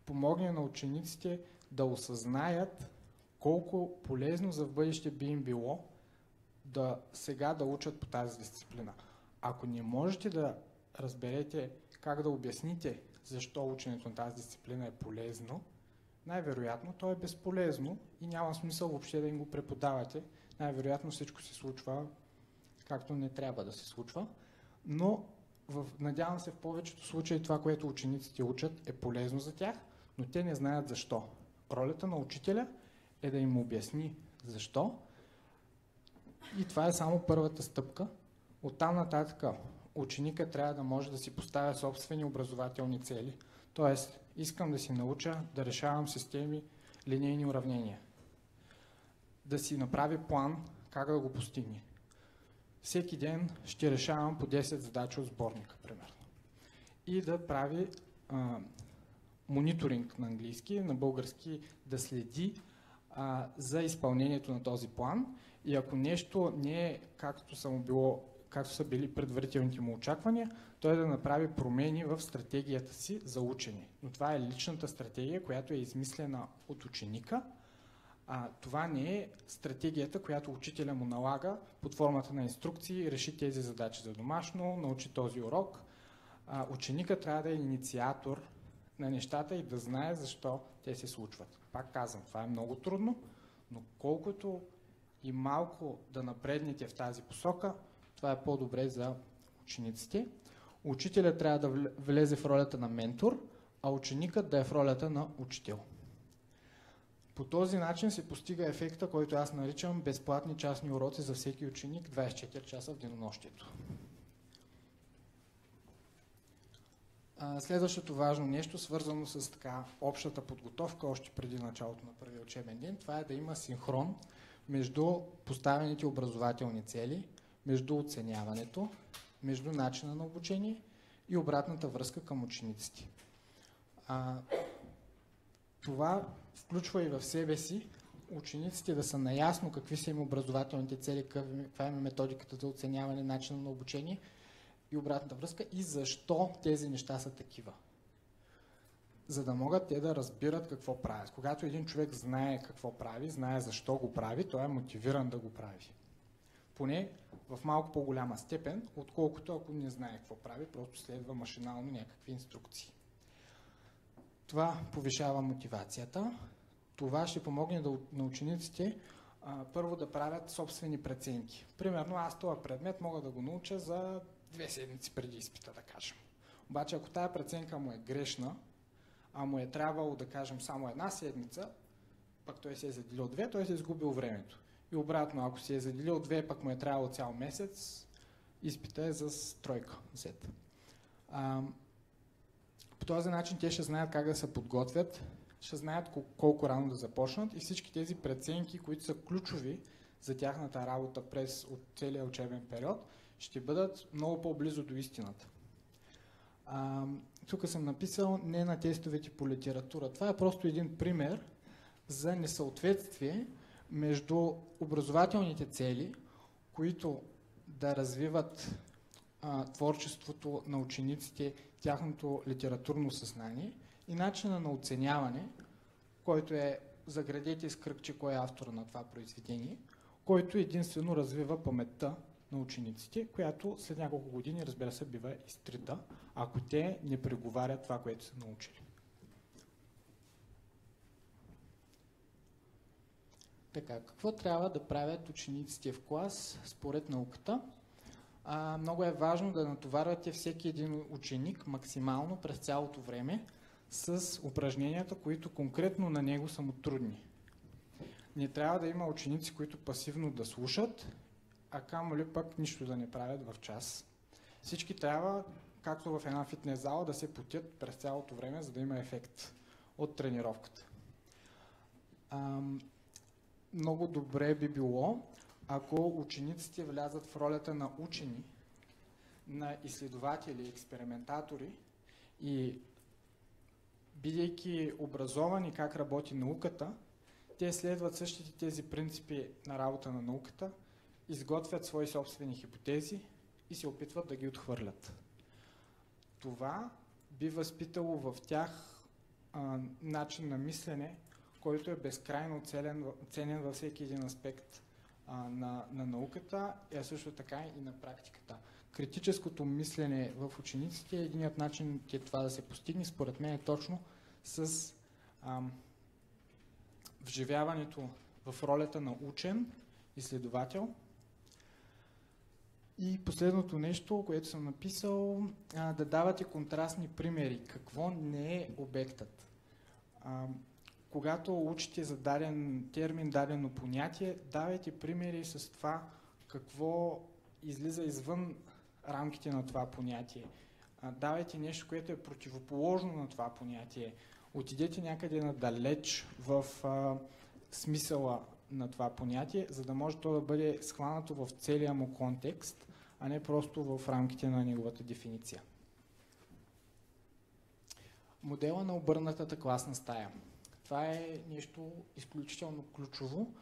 помогне на учениците да осъзнаят колко полезно за в бъдеще би им било сега да учат по тази дисциплина. Ако не можете да разберете как да обясните защо ученето на тази дисциплина е полезно, най-вероятно то е безполезно и няма смисъл въобще да им го преподавате. Най-вероятно всичко се случва както не трябва да се случва, но надявам се в повечето случаи това, което учениците учат, е полезно за тях, но те не знаят защо. Ролята на учителя е да им обясни защо и това е само първата стъпка. Оттам нататък ученика трябва да може да си поставя собствени образователни цели. Тоест, искам да си науча да решавам системи, линейни уравнения. Да си направи план как да го постигне. Всеки ден ще решавам по 10 задачи от сборника, примерно. И да прави мониторинг на английски, на български да следи за изпълнението на този план. И ако нещо не е както са били предварителните му очаквания, той да направи промени в стратегията си за учене. Но това е личната стратегия, която е измислена от ученика. Това не е стратегията, която учителя му налага под формата на инструкции, реши тези задачи за домашно, научи този урок. Ученика трябва да е инициатор на нещата и да знае защо те се случват. Пак казвам, това е много трудно, но колкото и малко да напреднете в тази посока, това е по-добре за учениците. Учителят трябва да влезе в ролята на ментор, а ученикът да е в ролята на учител. По този начин се постига ефекта, който аз наричам безплатни частни уроци за всеки ученик 24 часа в денонощието. Следващото важно нещо, свързано с общата подготовка, още преди началото на първия учебен ден, това е да има синхрон между поставените образователни цели, между оценяването, между начина на обучение и обратната връзка към учениците. Това включва и в себе си учениците да са наясно какви са им образователните цели, каква е методиката за оценяване, начина на обучение и обратната връзка и защо тези неща са такива. За да могат те да разбират какво правят. Когато един човек знае какво прави, знае защо го прави, той е мотивиран да го прави. Поне в малко по-голяма степен, отколкото ако не знае какво прави, просто следва машинално някакви инструкции. Това повишава мотивацията. Това ще помогне на учениците първо да правят собствени преценки. Примерно аз този предмет мога да го науча за 2 седмици преди изпита, да кажем. Обаче ако тая преценка му е грешна, а му е трябвало да кажем само 1 седмица, пък той се е заделил 2, той се е изгубил времето. И обратно, ако се е заделил 2, пък му е трябвало цял месец, изпита е за 3 Z. По този начин те ще знаят как да се подготвят, ще знаят колко рано да започнат и всички тези преценки, които са ключови за тяхната работа от целия учебен период, ще бъдат много по-близо до истината. Тук съм написал не на тестовете по литература. Това е просто един пример за несъответствие между образователните цели, които да развиват творчеството на учениците, тяхното литературно съзнание и начина на оценяване, който е заградете с кръгче кой е автора на това произведение, който единствено развива паметта на учениците, която след няколко години, разбира се, бива изтрита, ако те не преговарят това, което са научили. Така, какво трябва да правят учениците в клас според науката? Много е важно да натоварвате всеки един ученик максимално през цялото време с упражненията, които конкретно на него са му трудни. Не трябва да има ученици, които пасивно да слушат, а камо ли пък нищо да не правят в час. Всички трябва, както в една фитнес зала, да се потят през цялото време, за да има ефект от тренировката. Много добре би било, ако учениците влязат в ролята на учени, на изследователи, експериментатори и бидейки образовани как работи науката, те следват същите тези принципи на работа на науката, изготвят свои собствени хипотези и се опитват да ги отхвърлят. Това би възпитало в тях начин на мислене, който е безкрайно ценен във всеки един аспект на науката, а също така и на практиката. Критическото мислене в учениците, единият начин това да се постигне, според мен е точно с вживяването в ролята на учен, изследовател. И последното нещо, което съм написал, да давате контрастни примери. Какво не е обектът? Когато учите за даден термин, дадено понятие, давайте примери с това какво излиза извън рамките на това понятие. Давайте нещо, което е противоположно на това понятие. Отидете някъде надалеч в смисъла на това понятие, за да може то да бъде схванато в целия му контекст, а не просто в рамките на неговата дефиниция. Модела на обърнатата класна стая. Това е нещо изключително ключово,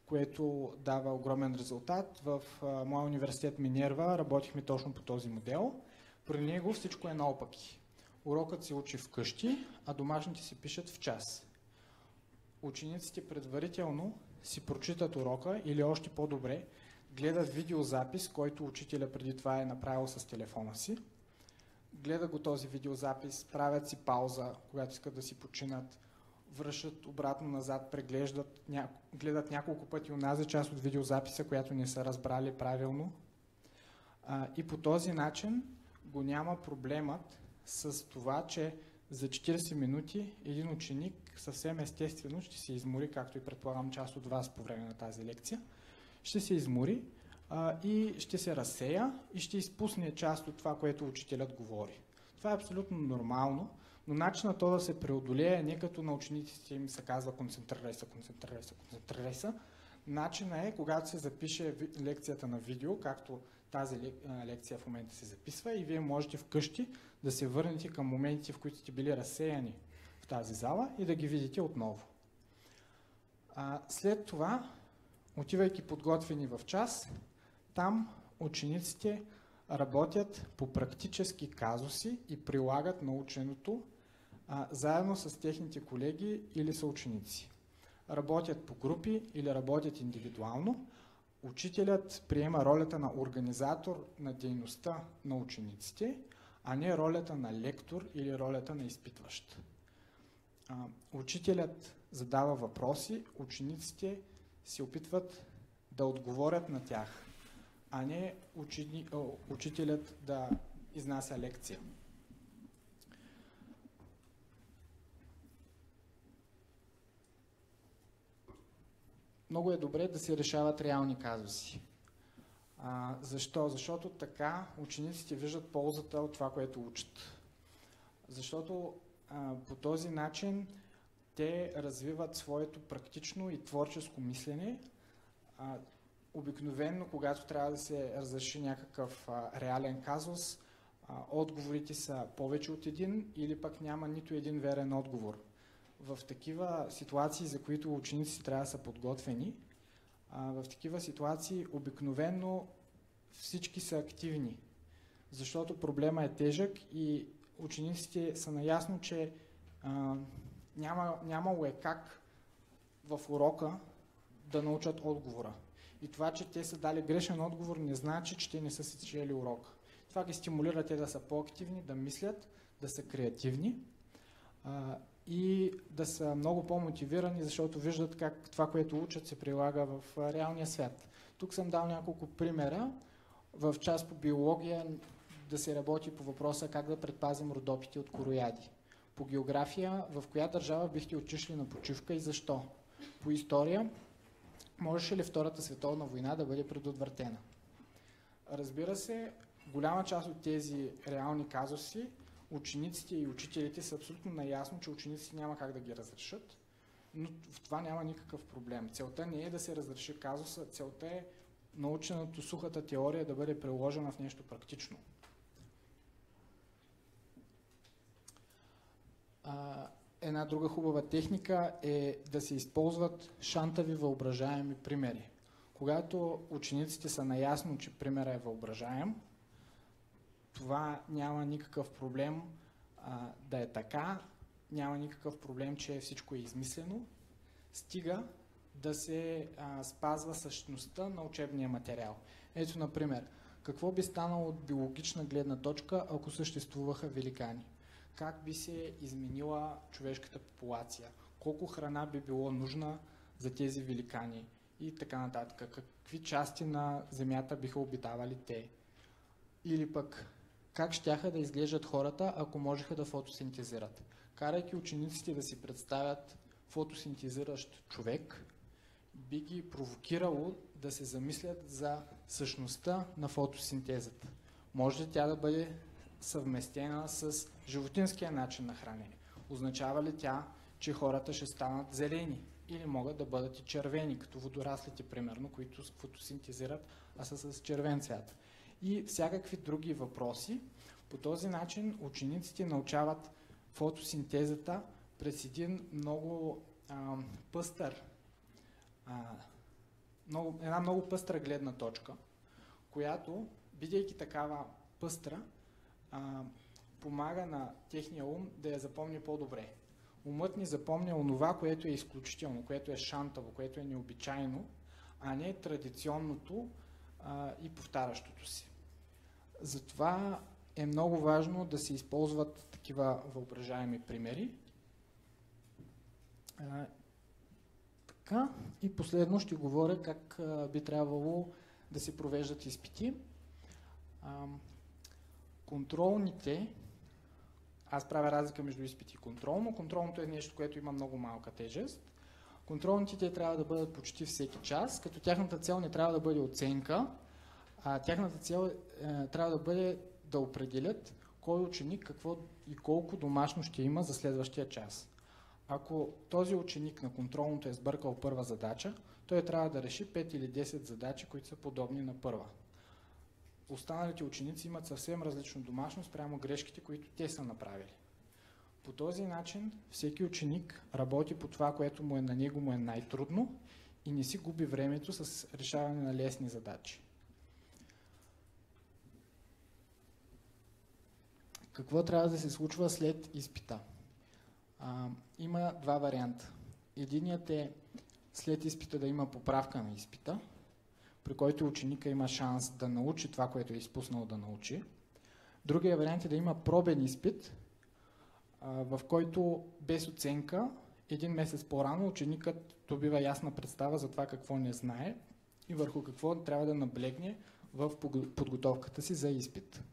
което дава огромен резултат. В моя университет Минерва работихме точно по този модел. При него всичко е наопаки. Урокът се учи вкъщи, а домашните се пишат в час. Учениците предварително си прочитат урока или още по-добре гледат видеозапис, който учителя преди това е направил с телефона си. Гледат го този видеозапис, правят си пауза, когато искат да си починат, връщат обратно назад, преглеждат, гледат няколко пъти онази част от видеозаписа, която не са разбрали правилно. И по този начин го няма проблемът с това, че за 40 минути един ученик съвсем естествено ще се измори, както и предполагам част от вас по време на тази лекция, ще се измори и ще се разсея и ще изпусне част от това, което учителят говори. Това е абсолютно нормално, но начинът то да се преодолее е не като на учениците им се казва концентрирай се, концентрирай се, концентрирай се. Начинът е, когато се запише лекцията на видео, както тази лекция в момента се записва, и вие можете вкъщи да се върнете към моментите, в които сте били разсеяни в тази зала и да ги видите отново. След това, отивайки подготвени в час, там учениците работят по практически казуси и прилагат наученото заедно с техните колеги или съученици. Работят по групи или работят индивидуално. Учителят приема ролята на организатор на дейността на учениците, а не ролята на лектор или ролята на изпитващ. Учителят задава въпроси, учениците се опитват да отговорят на тях, а не учителят да изнася лекция. Много е добре да се решават реални казуси. Защо? Защото така учениците виждат ползата от това, което учат. Защото по този начин те развиват своето практично и творческо мислене. Обикновено, когато трябва да се разреши някакъв реален казус, отговорите са повече от един или пък няма нито един верен отговор. В такива ситуации, за които учениците трябва да са подготвени, в такива ситуации обикновено всички са активни, защото проблема е тежък и учениците са наясно, че нямало е как в урока да научат отговора. И това, че те са дали грешен отговор, не значи, че те не са си чели урока. Това ги стимулира те да са по-активни, да мислят, да са креативни и да са много по-мотивирани, защото виждат как това, което учат, се прилага в реалния свят. Тук съм дал няколко примера. В част по биология да се работи по въпроса как да предпазим родопите от корояди. По география, в коя държава бихте отишли на почивка и защо? По история, можеше ли Втората световна война да бъде предотвратена? Разбира се, голяма част от тези реални казуси учениците и учителите са абсолютно наясно, че учениците няма как да ги разрешат, но в това няма никакъв проблем. Целта не е да се разреши казуса, целта е наученото сухата теория да бъде приложена в нещо практично. Една друга хубава техника е да се използват шантави въображаеми примери. Когато учениците са наясно, че примерът е въображаем, това няма никакъв проблем да е така, няма никакъв проблем, че всичко е измислено, стига да се спазва същността на учебния материал. Ето, например, какво би станало от биологична гледна точка, ако съществуваха великани? Как би се изменила човешката популация? Колко храна би било нужна за тези великани? И така нататък. Какви части на Земята биха обитавали те? Или пък, как щяха да изглеждат хората, ако можеха да фотосинтезират? Карайки учениците да си представят фотосинтезиращ човек, би ги провокирало да се замислят за същността на фотосинтезата. Може ли тя да бъде съвместена с животинския начин на хранене? Означава ли тя, че хората ще станат зелени? Или могат да бъдат и червени, като водораслите, примерно, които фотосинтезират, а са с червен цвят? И всякакви други въпроси. По този начин учениците научават фотосинтезата през един много една много пъстра гледна точка, която, бидейки такава пъстра, помага на техния ум да я запомни по-добре. Умът ни запомня онова, което е изключително, което е шантаво, което е необичайно, а не традиционното и повтарящото се. Затова е много важно да се използват такива въображаеми примери. Така, и последно ще говоря как би трябвало да се провеждат изпити. Контролните, аз правя разлика между изпити и контролно. Контролното е нещо, което има много малка тежест. Контролните те трябва да бъдат почти всеки час, като тяхната цел не трябва да бъде оценка, а тяхната цел трябва да бъде да определят кой ученик какво и колко домашно ще има за следващия час. Ако този ученик на контролното е сбъркал първа задача, той трябва да реши 5 или 10 задачи, които са подобни на първа. Останалите ученици имат съвсем различно домашно спрямо грешките, които те са направили. По този начин всеки ученик работи по това, което на него му е най-трудно и не си губи времето с решаване на лесни задачи. Какво трябва да се случва след изпита? Има два варианта. Единият е след изпита да има поправка на изпита, при който ученика има шанс да научи това, което е изпуснал да научи. Другия вариант е да има пробен изпит, в който без оценка, един месец по-рано ученикът добива ясна представа за това какво не знае и върху какво трябва да наблегне в подготовката си за изпит.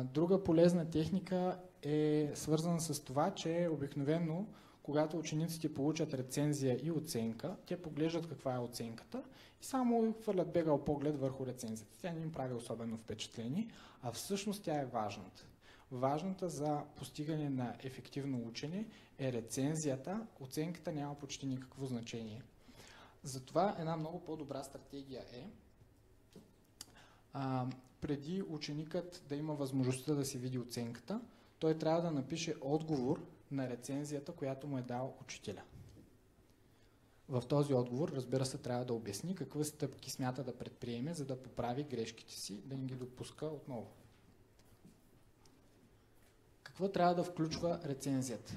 Друга полезна техника е свързана с това, че обикновено, когато учениците получат рецензия и оценка, те поглеждат каква е оценката и само хвърлят бегал поглед върху рецензията. Тя не им прави особено впечатление, а всъщност тя е важната. Важната за постигане на ефективно учене е рецензията, оценката няма почти никакво значение. Затова една много по-добра стратегия е преди ученикът да има възможността да си види оценката, той трябва да напише отговор на рецензията, която му е дал учителя. В този отговор, разбира се, трябва да обясни какви стъпки смята да предприеме, за да поправи грешките си, да не ги допуска отново. Какво трябва да включва рецензията?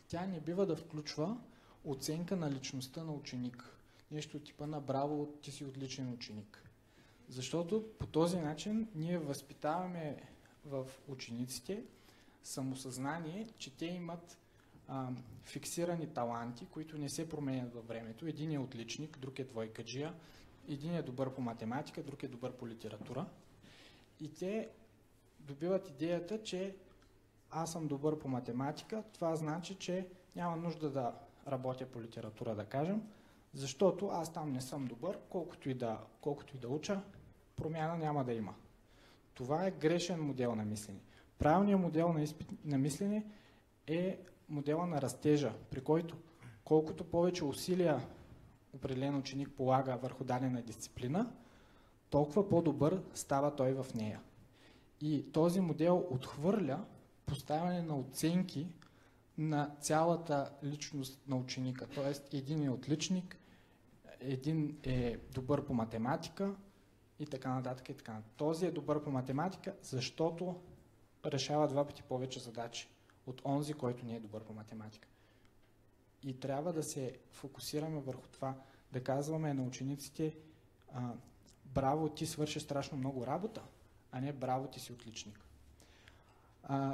Тя не бива да включва оценка на личността на ученик. Нещо типа на браво, ти си отличен ученик. Защото по този начин ние възпитаваме в учениците самосъзнание, че те имат фиксирани таланти, които не се променят във времето. Един е отличник, друг е двойкаджия, един е добър по математика, друг е добър по литература. И те добиват идеята, че аз съм добър по математика, това значи, че няма нужда да работя по литература, да кажем, защото аз там не съм добър, колкото и да уча, промяна няма да има. Това е грешен модел на мислене. Правилният модел на мислене е модела на растежа, при който колкото повече усилия определен ученик полага върху дадена дисциплина, толкова по-добър става той в нея. И този модел отхвърля поставяне на оценки на цялата личност на ученика. Тоест един е отличник, един е добър по математика и така нататък и така нататък. Този е добър по математика, защото решава 2 пъти повече задачи от онзи, който не е добър по математика. И трябва да се фокусираме върху това, да казваме на учениците: браво, ти свърши страшно много работа, а не браво, ти си отличник.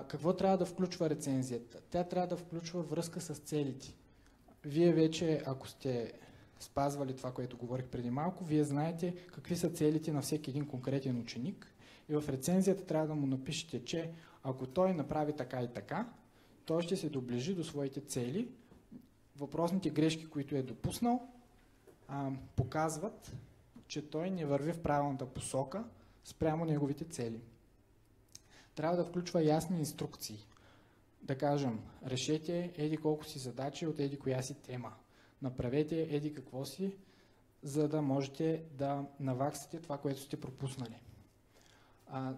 Какво трябва да включва рецензията? Тя трябва да включва връзка с целите. Вие вече, ако сте спазвали това, което говорих преди малко, вие знаете какви са целите на всеки един конкретен ученик и в рецензията трябва да му напишете, че ако той направи така и така, той ще се доближи до своите цели. Въпросните грешки, които е допуснал, показват, че той не върви в правилната посока спрямо неговите цели. Трябва да включва ясни инструкции. Да кажем, решете еди колко си задачи от еди коя си тема. Направете еди какво си, за да можете да наваксате това, което сте пропуснали.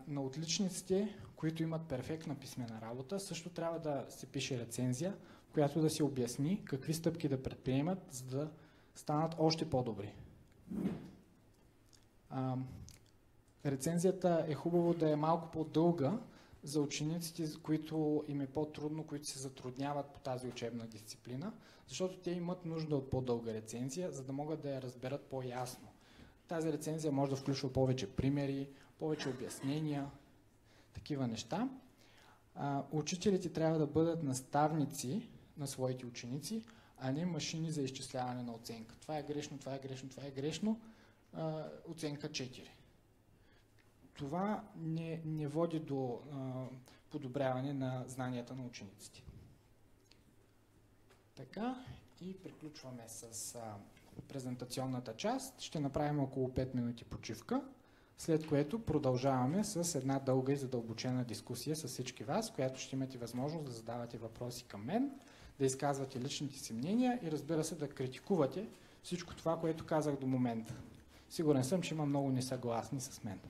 На отличниците, които имат перфектна писмена работа, също трябва да се пише рецензия, в която да се обясни какви стъпки да предприемат, за да станат още по-добри. Рецензията е хубаво да е малко по-дълга за учениците, които им е по-трудно, които се затрудняват по тази учебна дисциплина, защото те имат нужда от по-дълга рецензия, за да могат да я разберат по-ясно. Тази рецензия може да включва повече примери, повече обяснения, такива неща. Учителите трябва да бъдат наставници на своите ученици, а не машини за изчисляване на оценка. Това е грешно, това е грешно, това е грешно. Оценка 4. Това не води до подобряване на знанията на учениците. Така, и приключваме с презентационната част. Ще направим около 5 минути почивка, след което продължаваме с една дълга и задълбочена дискусия с всички вас, която ще имате възможност да задавате въпроси към мен, да изказвате личните си мнения и, разбира се, да критикувате всичко това, което казах до момента. Сигурен съм, че има много несъгласни с мен.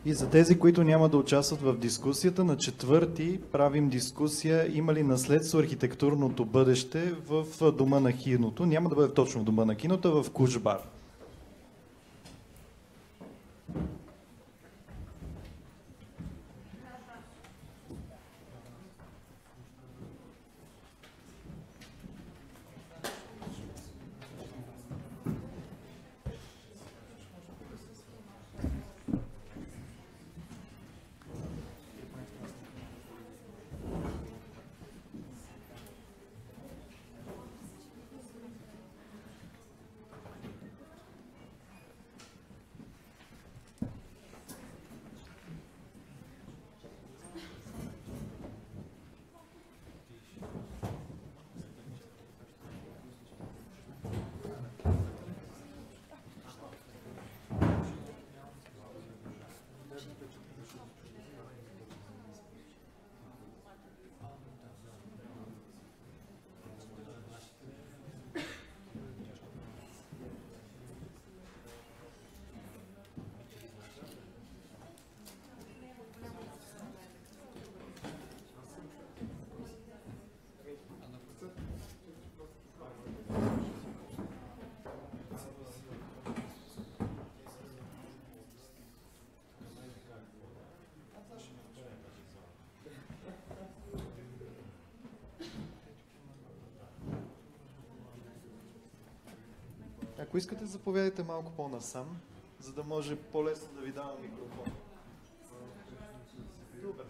И за тези, които няма да участват в дискусията, на 4-ти правим дискусия има ли наследство архитектурното бъдеще в Дома на киното. Няма да бъде точно в Дома на киното, а в Кучбар. Ако искате, заповядайте малко по-насам, за да може по-лесно да ви давам микрофон. Добре.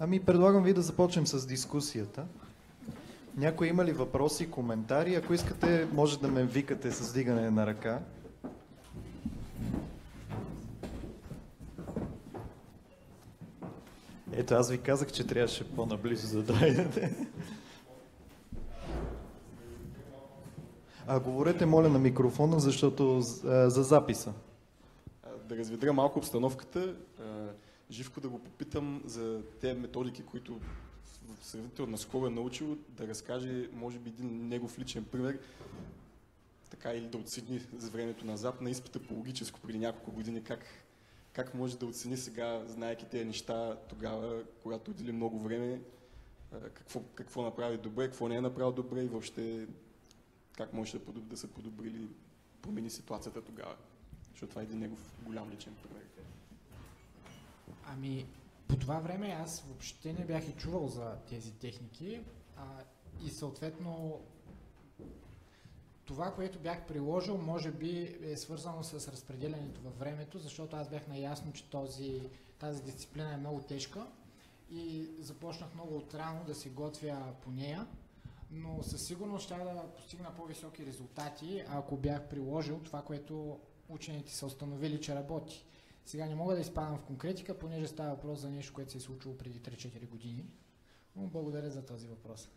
Ами предлагам ви да започнем с дискусията. Някой има ли въпроси, коментари? Ако искате, може да ме викате с вдигане на ръка. Ето, аз ви казах, че трябваше по-наблизо за да дойдете. Говорете, моля, на микрофона, защото за записа.
Да разведря малко обстановката. Живко да го попитам за тези методики, които сравнително наскоро е научил, да разкаже, може би, един негов личен пример, така или да оцени за времето назад на изпита по логическо преди няколко години, как може да оцени сега, знаейки тези неща тогава, когато отдели много време, какво направи добре, какво не е направил добре и въобще как може да се подобри или промени ситуацията тогава. Защото това е един негов голям личен пример.
Ами, по това време аз въобще не бях и чувал за тези техники и съответно това, което бях приложил, може би е свързано с разпределянето във времето, защото аз бях наясно, че тази дисциплина е много тежка и започнах много отрано да се готвя по нея, но със сигурност ще да постигна по-високи резултати, ако бях приложил това, което учените са установили, че работи. Сега не мога да изпадам в конкретика, понеже става въпрос за нещо, което се е случило преди 3-4 години. Но благодаря за този въпрос.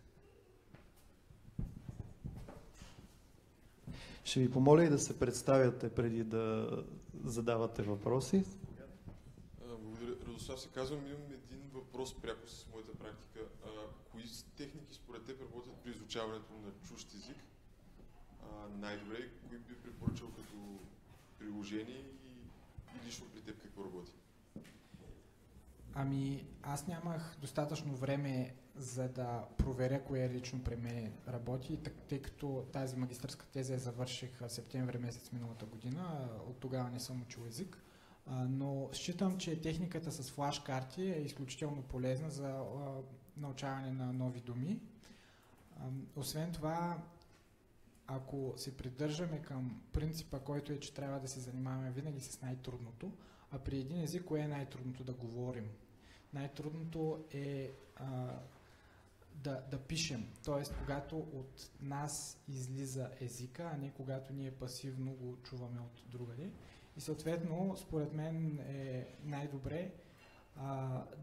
Ще ви помоля и да се представяте преди да задавате въпроси.
Благодаря. Радослав се казвам, имам един въпрос пряко с моята практика. Кои техники според теб работят при изучаването на чужд език най-добре? Кои би препоръчал като приложение и лично при теб какво работи?
Ами, аз нямах достатъчно време за да проверя кое лично при мен работи, тъй като тази магистърска теза я завърших в септември месец миналата година, от тогава не съм учил език, но считам, че техниката с флаш карти е изключително полезна за научаване на нови думи. Освен това, ако се придържаме към принципа, който е, че трябва да се занимаваме винаги с най-трудното, а при един език, кое е най-трудното да говорим? Най-трудното е да пишем, т.е. когато от нас излиза езика, а не когато ние пасивно го чуваме от другаде. И съответно, според мен е най-добре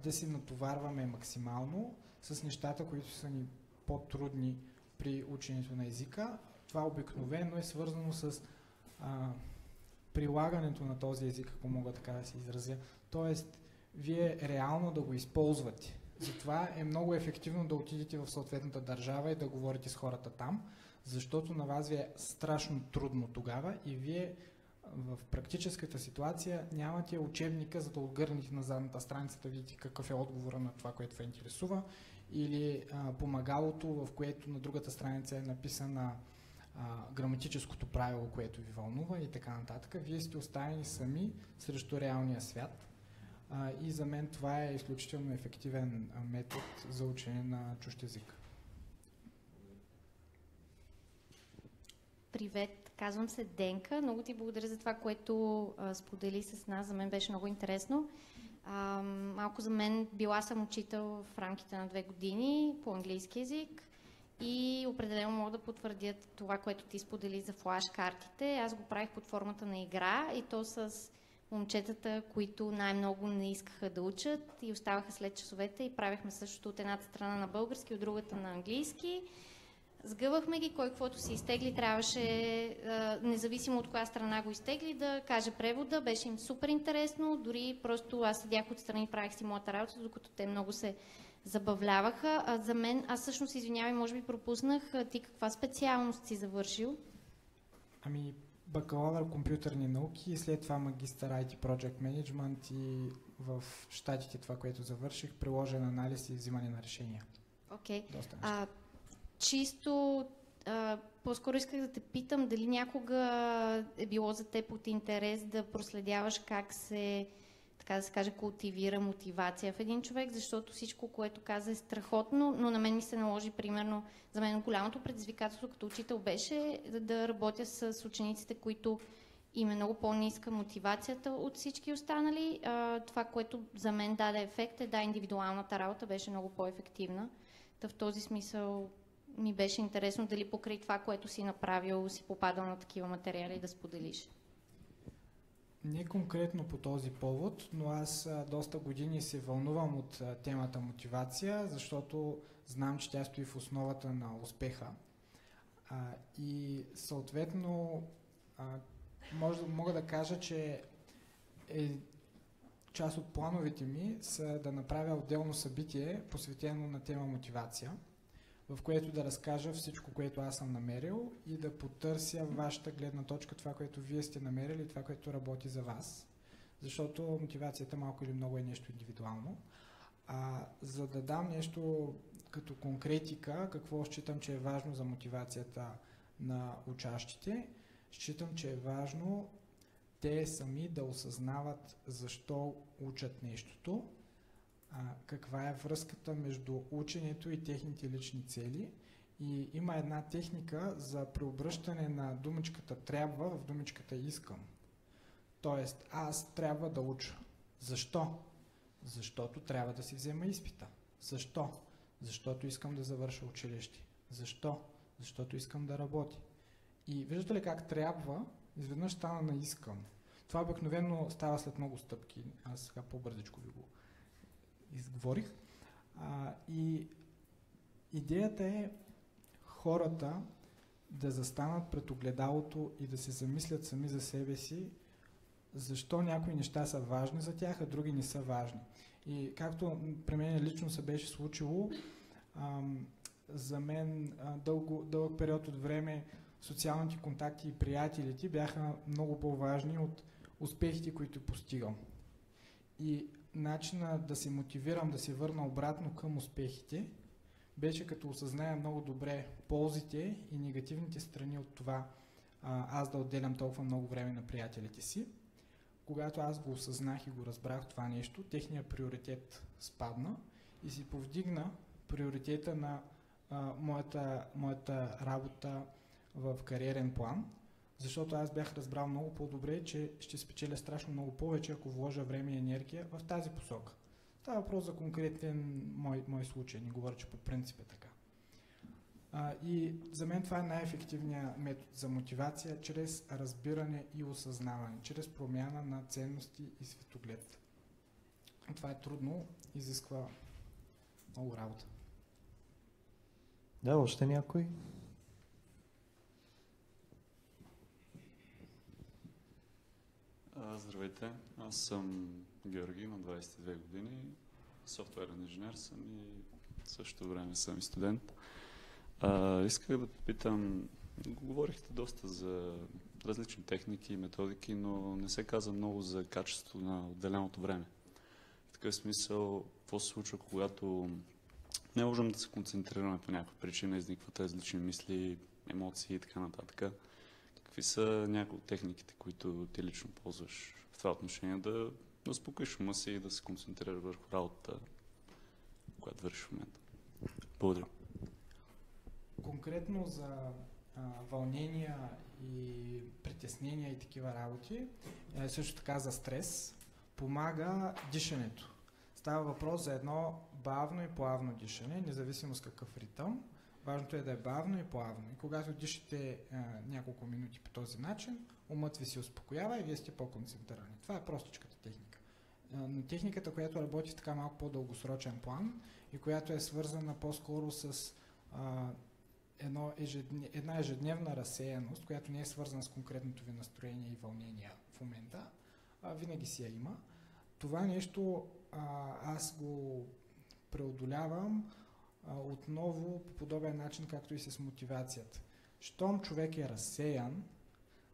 да си натоварваме максимално с нещата, които са ни по-трудни при ученето на езика. Това обикновено е свързано с прилагането на този език, ако мога така да се изразя. Тоест, вие реално да го използвате. Затова е много ефективно да отидете в съответната държава и да говорите с хората там, защото на вас ви е страшно трудно тогава и вие в практическата ситуация нямате учебника, за да отгърнете на задната страница да видите какъв е отговора на това, което ви интересува, или помагалото, в което на другата страница е написана граматическото правило, което ви вълнува и така нататък. Вие сте оставени сами срещу реалния свят. И за мен това е изключително ефективен метод за учене на чужд език.
Привет, казвам се Денка. Много ти благодаря за това, което сподели с нас. За мен беше много интересно. Малко за мен била съм учител в рамките на 2 години по английски език и определено мога да потвърдя това, което ти сподели за флаш картите. Аз го правих под формата на игра и то с момчетата, които най-много не искаха да учат и оставаха след часовете и правихме същото от едната страна на български, от другата на английски. Сгъвахме ги, кой каквото си изтегли, трябваше, независимо от коя страна го изтегли, да каже превода. Беше им супер интересно, дори просто аз седях отстрани и правих си моята работа, докато те много се забавляваха. За мен, аз всъщност, извинявай, може би пропуснах, ти каква специалност си завършил?
Ами, бакалавър компютърни науки и след това магистър IT Project Management и в щатите това, което завърших, приложен анализ и взимане на решения.
Окей.
Чисто,
по-скоро исках да те питам дали някога е било за теб от интерес да проследяваш как се, така да се каже, култивира мотивация в един човек, защото всичко, което каза, е страхотно, но на мен ми се наложи, примерно, за мен голямото предизвикателство като учител беше да работя с учениците, които им е много по-ниска мотивацията от всички останали. Това, което за мен даде ефект е, индивидуалната работа беше много по-ефективна. В този смисъл ми беше интересно дали покрай това, което си направил, си попадал на такива материали да споделиш.
Не конкретно по този повод, но аз доста години се вълнувам от темата мотивация, защото знам, че тя стои в основата на успеха. И съответно мога да кажа, че част от плановете ми са да направя отделно събитие, посветено на тема мотивация, в което да разкажа всичко, което аз съм намерил и да потърся вашата гледна точка, това, което вие сте намерили и това, което работи за вас. Защото мотивацията малко или много е нещо индивидуално. За да дам нещо като конкретика, какво считам, че е важно за мотивацията на учащите, считам, че е важно те сами да осъзнават защо учат нещото, каква е връзката между ученето и техните лични цели. И има една техника за преобръщане на думичката трябва в думичката искам. Тоест, аз трябва да уча. Защо? Защото трябва да си взема изпита. Защо? Защото искам да завърша училище. Защо? Защото искам да работя. И виждате ли как трябва, изведнъж стана на искам. Това обикновено става след много стъпки. Аз сега по-бързичко ви го изговорих. И идеята е хората да застанат пред огледалото и да се замислят сами за себе си, защо някои неща са важни за тях, а други не са важни. И както при мен лично се беше случило, за мен дълъг период от време социалните контакти и приятелите бяха много по-важни от успехите, които постигам. И начина да се мотивирам да се върна обратно към успехите беше като осъзная много добре ползите и негативните страни от това аз да отделям толкова много време на приятелите си. Когато аз го осъзнах и го разбрах това нещо, техният приоритет спадна и си повдигна приоритета на моята работа в кариерен план, защото аз бях разбрал много по-добре, че ще спечеля страшно много повече, ако вложа време и енергия в тази посока. Това е въпрос за конкретен мой случай, не говоря, че по принцип е така. И за мен това е най-ефективният метод за мотивация, чрез разбиране и осъзнаване, чрез промяна на ценности и светоглед. Това е трудно, изисква много работа.
Да, още някой?
Здравейте, аз съм Георги, на 22 години, софтуерен инженер съм и в същото време съм и студент. Исках да питам, говорихте доста за различни техники и методики, но не се каза много за качеството на отделеното време. В такъв смисъл, какво се случва, когато не можем да се концентрираме по някаква причина, изникват различни мисли, емоции и така нататък. Какви са някои от техниките, които ти лично ползваш в това отношение, да успокоиш ума си и да се концентрираш върху работата, която вършиш в момента? Благодаря.
Конкретно за вълнения и притеснения и такива работи, също така за стрес, помага дишането. Става въпрос за едно бавно и плавно дишане, независимо с какъв ритъм. Важното е да е бавно и плавно. И когато дишате няколко минути по този начин, умът ви се успокоява и вие сте по-концентрирани. Това е простичката техника. Но техниката, която работи в така малко по-дългосрочен план и която е свързана по-скоро с една ежедневна разсеяност, която не е свързана с конкретното ви настроение и вълнение в момента, винаги си я има. Това нещо аз го преодолявам отново по подобен начин, както и с мотивацията. Щом човек е разсеян,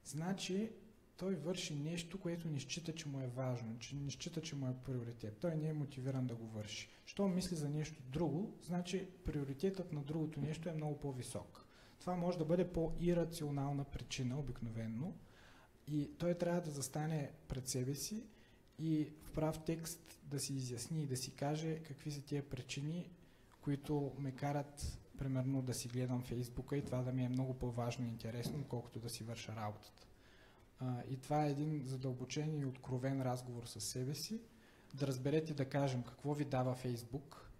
значи той върши нещо, което не счита, че му е важно, че не счита, че му е приоритет. Той не е мотивиран да го върши. Щом мисли за нещо друго, значи приоритетът на другото нещо е много по-висок. Това може да бъде по-ирационална причина, обикновенно, и той трябва да застане пред себе си и в прав текст да си изясни и да си каже какви са тия причини, които ме карат, примерно, да си гледам Фейсбука и това да ми е много по-важно и интересно, колкото да си върша работата. И това е един задълбочен и откровен разговор със себе си, да разберете, да кажем, какво ви дава Фейсбук,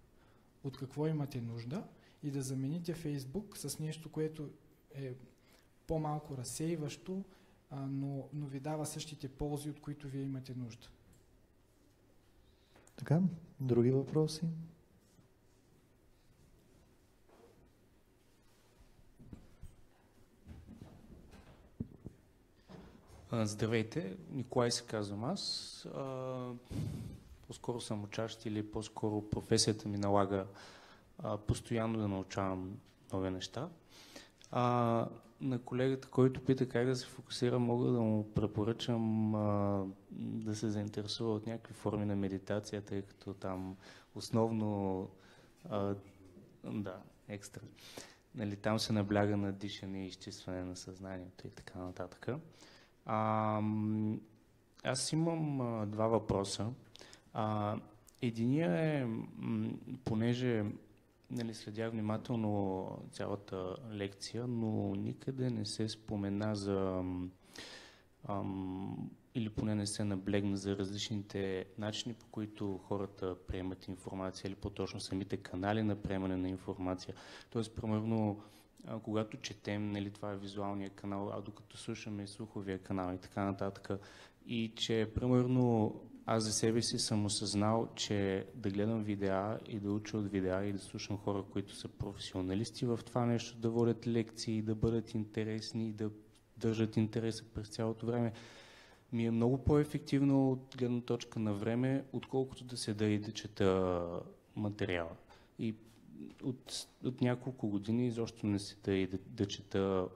от какво имате нужда и да замените Фейсбук с нещо, което е по-малко разсейващо, но ви дава същите ползи, от които вие имате нужда.
Така, други въпроси?
Здравейте, Николай се казвам аз. По-скоро съм учащ или по-скоро професията ми налага постоянно да научавам нови неща. На колегата, който пита как да се фокусира, мога да му препоръчам да се заинтересува от някакви форми на медитация, тъй като там основно екстра. Нали, там се набляга на дишане и изчистване на съзнанието и така нататък. Аз имам два въпроса. Единия е, понеже следях внимателно цялата лекция, но никъде не се спомена за, или поне не се наблегна за различните начини, по които хората приемат информация, или по-точно самите канали на приемане на информация. Тоест, примерно, когато четем, това е визуалния канал, а докато слушаме слуховия канал и така нататък. И че, примерно, аз за себе си съм осъзнал, че да гледам видеа и да уча от видеа и да слушам хора, които са професионалисти в това нещо, да водят лекции, да бъдат интересни, да държат интереса през цялото време, ми е много по-ефективно от гледна точка на време, отколкото да седа и да чета материала. И от няколко години изобщо не седа и да чета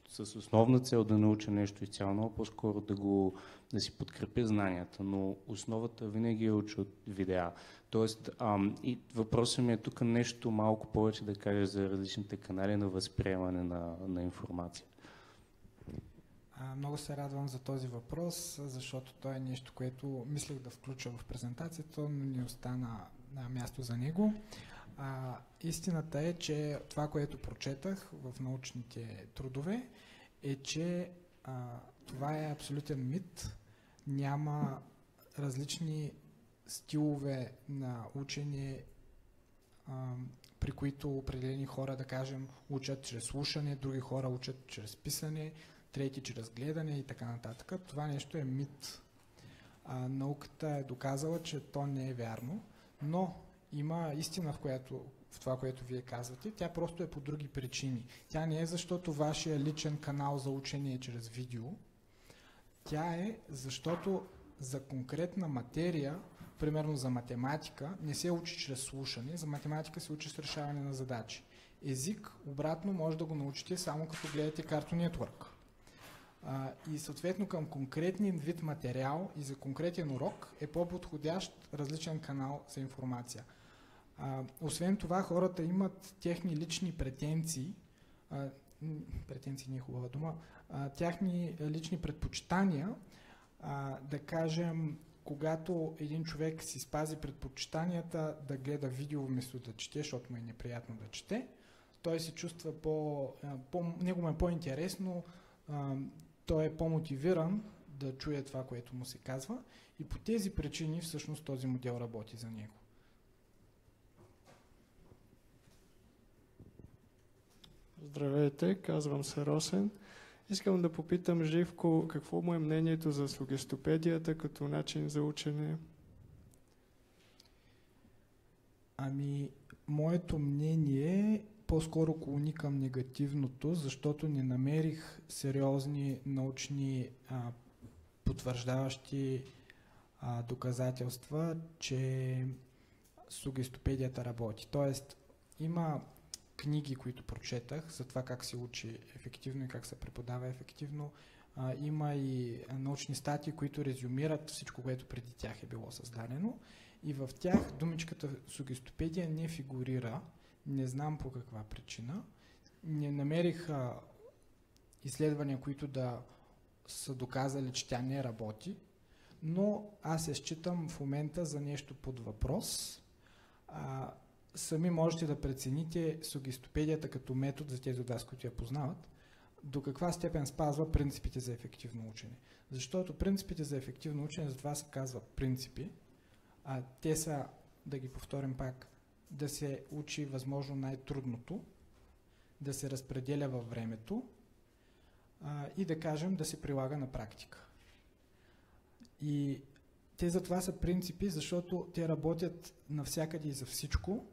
с основна цел да науча нещо изцяло, но по-скоро да си подкрепя знанията, но основата винаги е уча от видеа. Тоест, и въпросът ми е тук нещо малко повече да кажа за различните канали на възприемане на информация.
Много се радвам за този въпрос, защото той е нещо, което мислех да включа в презентацията, но не остана място за него. Истината е, че това, което прочетах в научните трудове, е, че това е абсолютен мит. Няма различни стилове на учене, при които определени хора, да кажем, учат чрез слушане, други хора учат чрез писане, трети чрез гледане и така нататък. Това нещо е мит. Науката е доказала, че то не е вярно, но има истина в това, което вие казвате. Тя просто е по други причини. Тя не е защото вашия личен канал за учение е чрез видео. Тя е защото за конкретна материя, примерно за математика, не се учи чрез слушане, за математика се учи с решаване на задачи. Език, обратно, може да го научите само като гледате Cartoon Network. И съответно към конкретен вид материал и за конкретен урок е по-подходящ различен канал за информация. Освен това, хората имат техни лични претенции, претенции не е хубава дума, тяхни лични предпочитания, да кажем, когато един човек си спази предпочитанията да гледа видео вместо да чете, защото му е неприятно да чете, той се чувства него му е по-интересно, той е по-мотивиран да чуе това, което му се казва и по тези причини всъщност този модел работи за него.
Здравейте, казвам се Росен. Искам да попитам Живко, какво му е мнението за слогистопедията като начин за учене?
Моето мнение по-скоро клони към негативното, защото не намерих сериозни научни потвърждаващи доказателства, че сугестопедията работи. Тоест, има книги, които прочетах за това как се учи ефективно и как се преподава ефективно. Има и научни статии, които резюмират всичко, което преди тях е било създадено. И в тях думичката сугестопедия не фигурира. Не знам по каква причина. Не намерих изследвания, които да са доказали, че тя не работи, но аз я считам в момента за нещо под въпрос. Сами можете да прецените сугестопедията като метод за тези от вас, които я познават, до каква степен спазва принципите за ефективно учене. Защото принципите за ефективно учене, затова се казва принципи, а те са, да ги повторим пак, да се учи възможно най-трудното, да се разпределя във времето и да кажем да се прилага на практика. И те затова са принципи, защото те работят навсякъде и за всичко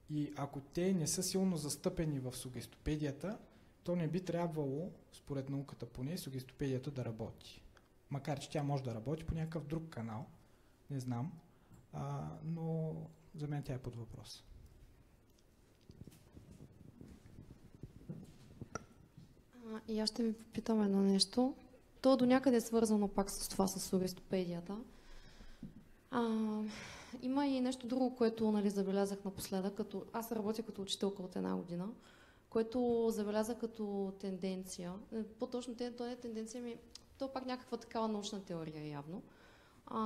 и ако те не са силно застъпени в сугестопедията, то не би трябвало, според науката поне, сугестопедията да работи. Макар че тя може да работи по някакъв друг канал, не знам, но за мен тя е под въпрос.
И аз ще ви попитам едно нещо. То до някъде е свързано пак с това, с сугестопедията. Има и нещо друго, което, нали, забелязах напоследък. Аз работя като учителка от 1 година, което забелязах като тенденция. По-точно, то не е тенденция, то е пак някаква такава научна теория явно.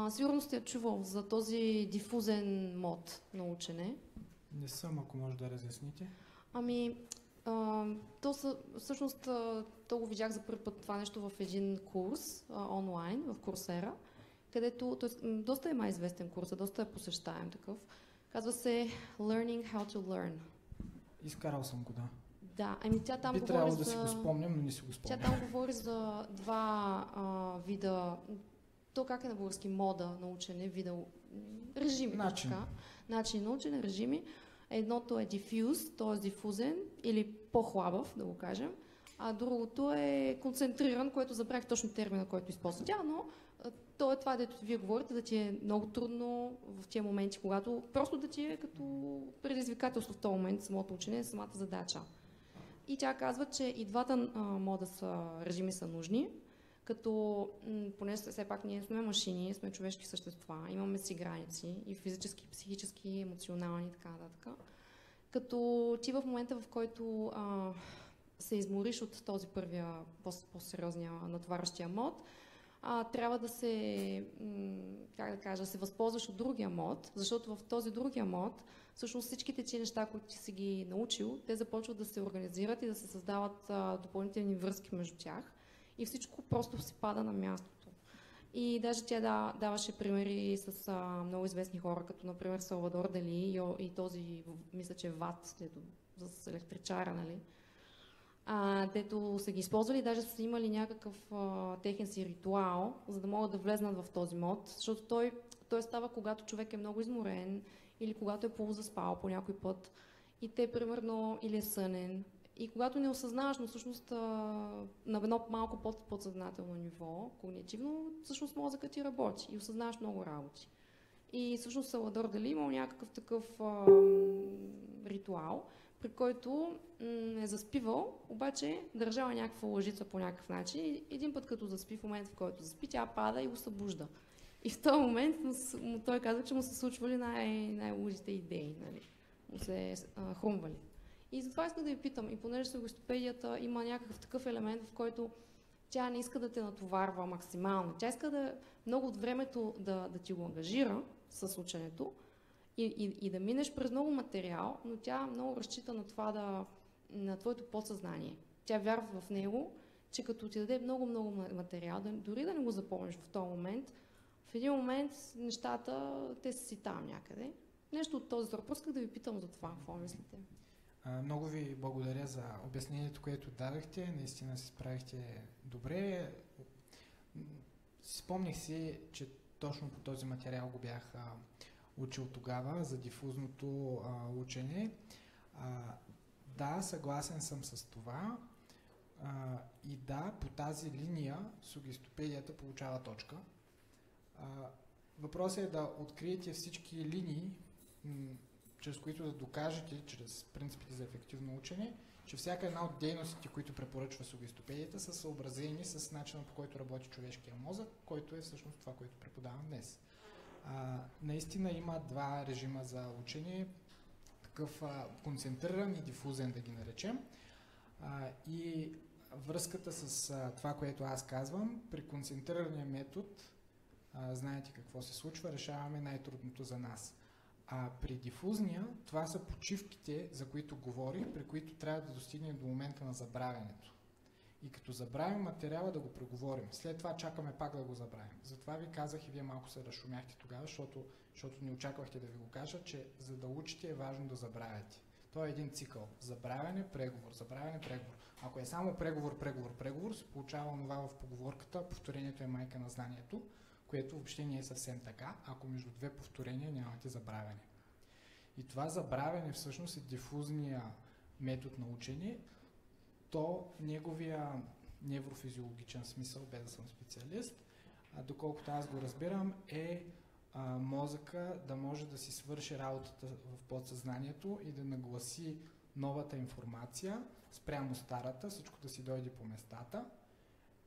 Сигурно сте чувал за този дифузен мод на учене.
Не съм, ако може да разясните.
Всъщност, то го видях за първи път това нещо в един курс онлайн, в Coursera, където, доста е известен курс, доста е посещаем такъв. Казва се Learning How to Learn.
Изкарал съм го, да.
Да, тя там
би трябвало да си го спомням, но не си го спомням.
Тя там говори за два вида, то как е на български, мода на учене, вида, режими. Начин на учене, режими. Едното е diffuse, т.е. дифузен или по-хлабав, да го кажем, а другото е концентриран, което забравих точно термина, който използва тя, но то е това, дето вие говорите, да ти е много трудно в тези моменти, когато просто да ти е като предизвикателство в този момент, самото учене, самата задача. И тя казва, че и двата мода режими са нужни, като поне все пак ние сме машини, сме човешки същества, имаме си граници и физически, психически, емоционални и така нататък. Като ти в момента, в който се измориш от този първия по-сериозния натоварващия мод, трябва да се, да се възползваш от другия мод, защото в този другия мод всъщност всичките ти неща, които ти си ги научил, те започват да се организират и да се създават допълнителни връзки между тях и всичко просто се пада на мястото. И даже тя даваше примери с много известни хора, като например Салвадор Дали и този, мисля, че Ват, с електричара, нали? Дето са ги използвали, даже са имали някакъв техен си ритуал, за да могат да влезнат в този мод, защото той става, когато човек е много изморен или когато е полузаспал по някой път и те, примерно, или е сънен. И когато не осъзнаваш, но всъщност на едно малко подсъзнателно ниво, когнитивно, всъщност мозъкът ти работи и осъзнаваш много работи. И всъщност Салвадор Дали имал някакъв такъв ритуал, при който е заспивал, обаче държала някаква лъжица по някакъв начин и един път като заспи, в момента в който заспи, тя пада и го събужда. И в този момент той казва, че му се случвали най-лудите идеи, нали? Му се хрумвали. И затова искам да ви питам, и понеже сугестопедията има някакъв такъв елемент, в който тя не иска да те натоварва максимално. Тя иска много от времето да ти го ангажира с ученето и да минеш през много материал, но тя много разчита на това на твоето подсъзнание. Тя вярва в него, че като ти даде много материал, дори да не го запомниш в този момент, в един момент нещата, те са си там някъде. Нещо от този сорт. Исках да ви питам за това, какво мислите?
Много ви благодаря за обяснението, което дадахте. Наистина се справихте добре. Спомних си, че точно по този материал го бях учил тогава за дифузното учене. Да, съгласен съм с това. И да, по тази линия сугестопедията получава точка. Въпросът е да откриете всички линии, чрез които да докажете, чрез принципите за ефективно учене, че всяка една от дейностите, които препоръчва сугестопедията, са съобразени с начина, по който работи човешкия мозък, който е всъщност това, което преподавам днес. Наистина има два режима за учене, такъв концентриран и дифузен, да ги наречем. И връзката с това, което аз казвам, при концентрирания метод, знаете какво се случва, решаваме най-трудното за нас. А при дифузния, това са почивките, за които говорих, при които трябва да достигне до момента на забравянето. И като забравим материала, да го преговорим. След това чакаме пак да го забравим. Затова ви казах и вие малко се разшумяхте тогава, защото не очаквахте да ви го кажа, че за да учите е важно да забравяте. То е един цикъл. Забравяне, преговор, забравяне, преговор. Ако е само преговор, се получава това в поговорката, повторението е майка на знанието, което въобще не е съвсем така, ако между две повторения нямате забравяне. И това забравяне всъщност е дифузния метод на учене, то неговия неврофизиологичен смисъл, без да съм специалист, доколкото аз го разбирам, е мозъка да може да си свърши работата в подсъзнанието и да нагласи новата информация спрямо старата, всичко да си дойде по местата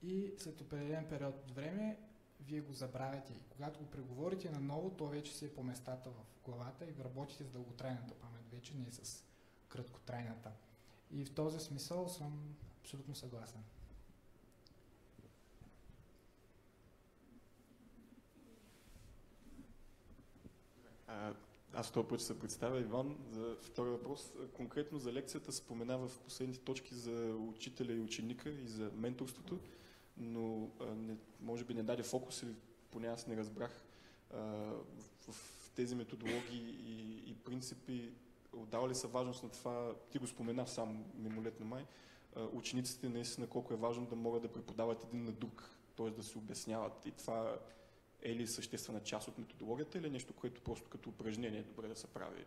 и след определен период от време вие го забравяте. И когато го преговорите наново, то вече си е по местата в главата и работите с дълготрайната памет, вече не с краткотрайната. И в този смисъл съм абсолютно съгласен.
Аз този път ще се представя, Иван, за втори въпрос. Конкретно за лекцията споменава в последните точки за учителя и ученика и за менторството, но може би не даде фокус или поне аз не разбрах в тези методологии и принципи отдава ли са важност на това, ти го спомена сам мимолетно май, учениците наистина колко е важно да могат да преподават един на друг, т.е. да се обясняват и това е ли съществена част от методологията или нещо, което просто като упражнение е добре да се прави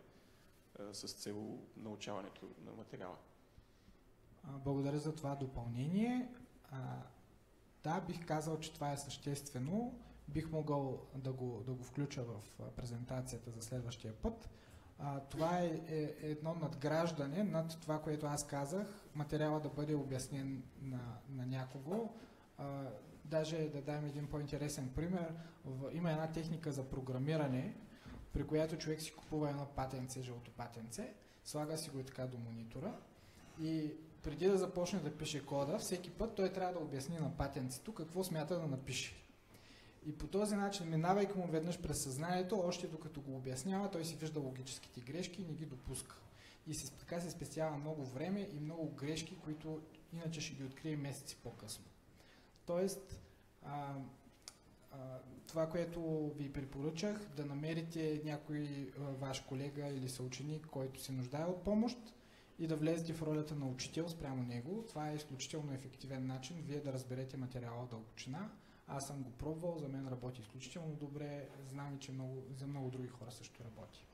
с цел научаването на материала?
Благодаря за това допълнение. Да, бих казал, че това е съществено. Бих могъл да го включа в презентацията за следващия път. Това е едно надграждане над това, което аз казах, материала да бъде обяснен на някого. Даже да дам един по-интересен пример. Има една техника за програмиране, при която човек си купува едно патенце, жълто патенце, слага си го и така до монитора и преди да започне да пише кода, всеки път той трябва да обясни на патенцето какво смята да напише. И по този начин, минавайки му веднъж през съзнанието, още докато го обяснява, той си вижда логическите грешки и не ги допуска. И така се спестява много време и много грешки, които иначе ще ги открие месеци по-късно. Тоест, това, което ви препоръчах, да намерите някой ваш колега или съученик, който се нуждае от помощ и да влезете в ролята на учител спрямо него. Това е изключително ефективен начин вие да разберете материала в дълбочина. Аз съм го пробвал, за мен работи изключително добре, знам и, че за много други хора също работи.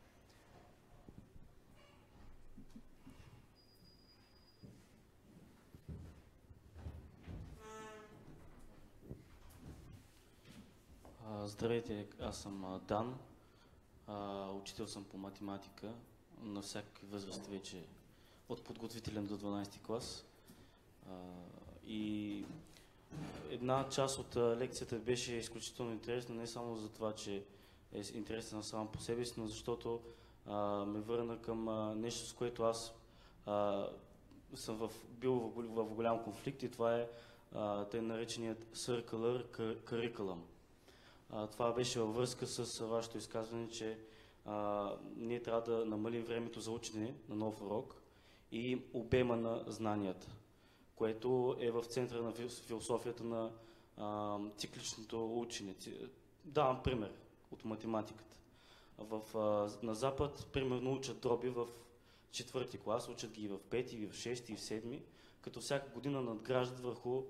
Здравейте, аз съм Дан, учител съм по математика на всякакви възрасти вече от подготвителен до 12 клас. И една част от лекцията беше изключително интересна, не само за това, че е интересна само по себе си, но защото ме върна към нещо, с което аз съм бил в голям конфликт и това е тъй нареченият Circular Curriculum. Това беше във връзка с вашето изказване, че ние трябва да намалим времето за учене на нов урок и обема на знанията, което е в центъра на философията на цикличното учене. Давам пример от математиката. На Запад, примерно, учат дроби в 4-ти клас, учат ги в 5-ти, в 6-ти, в 7-ми, като всяка година надграждат върху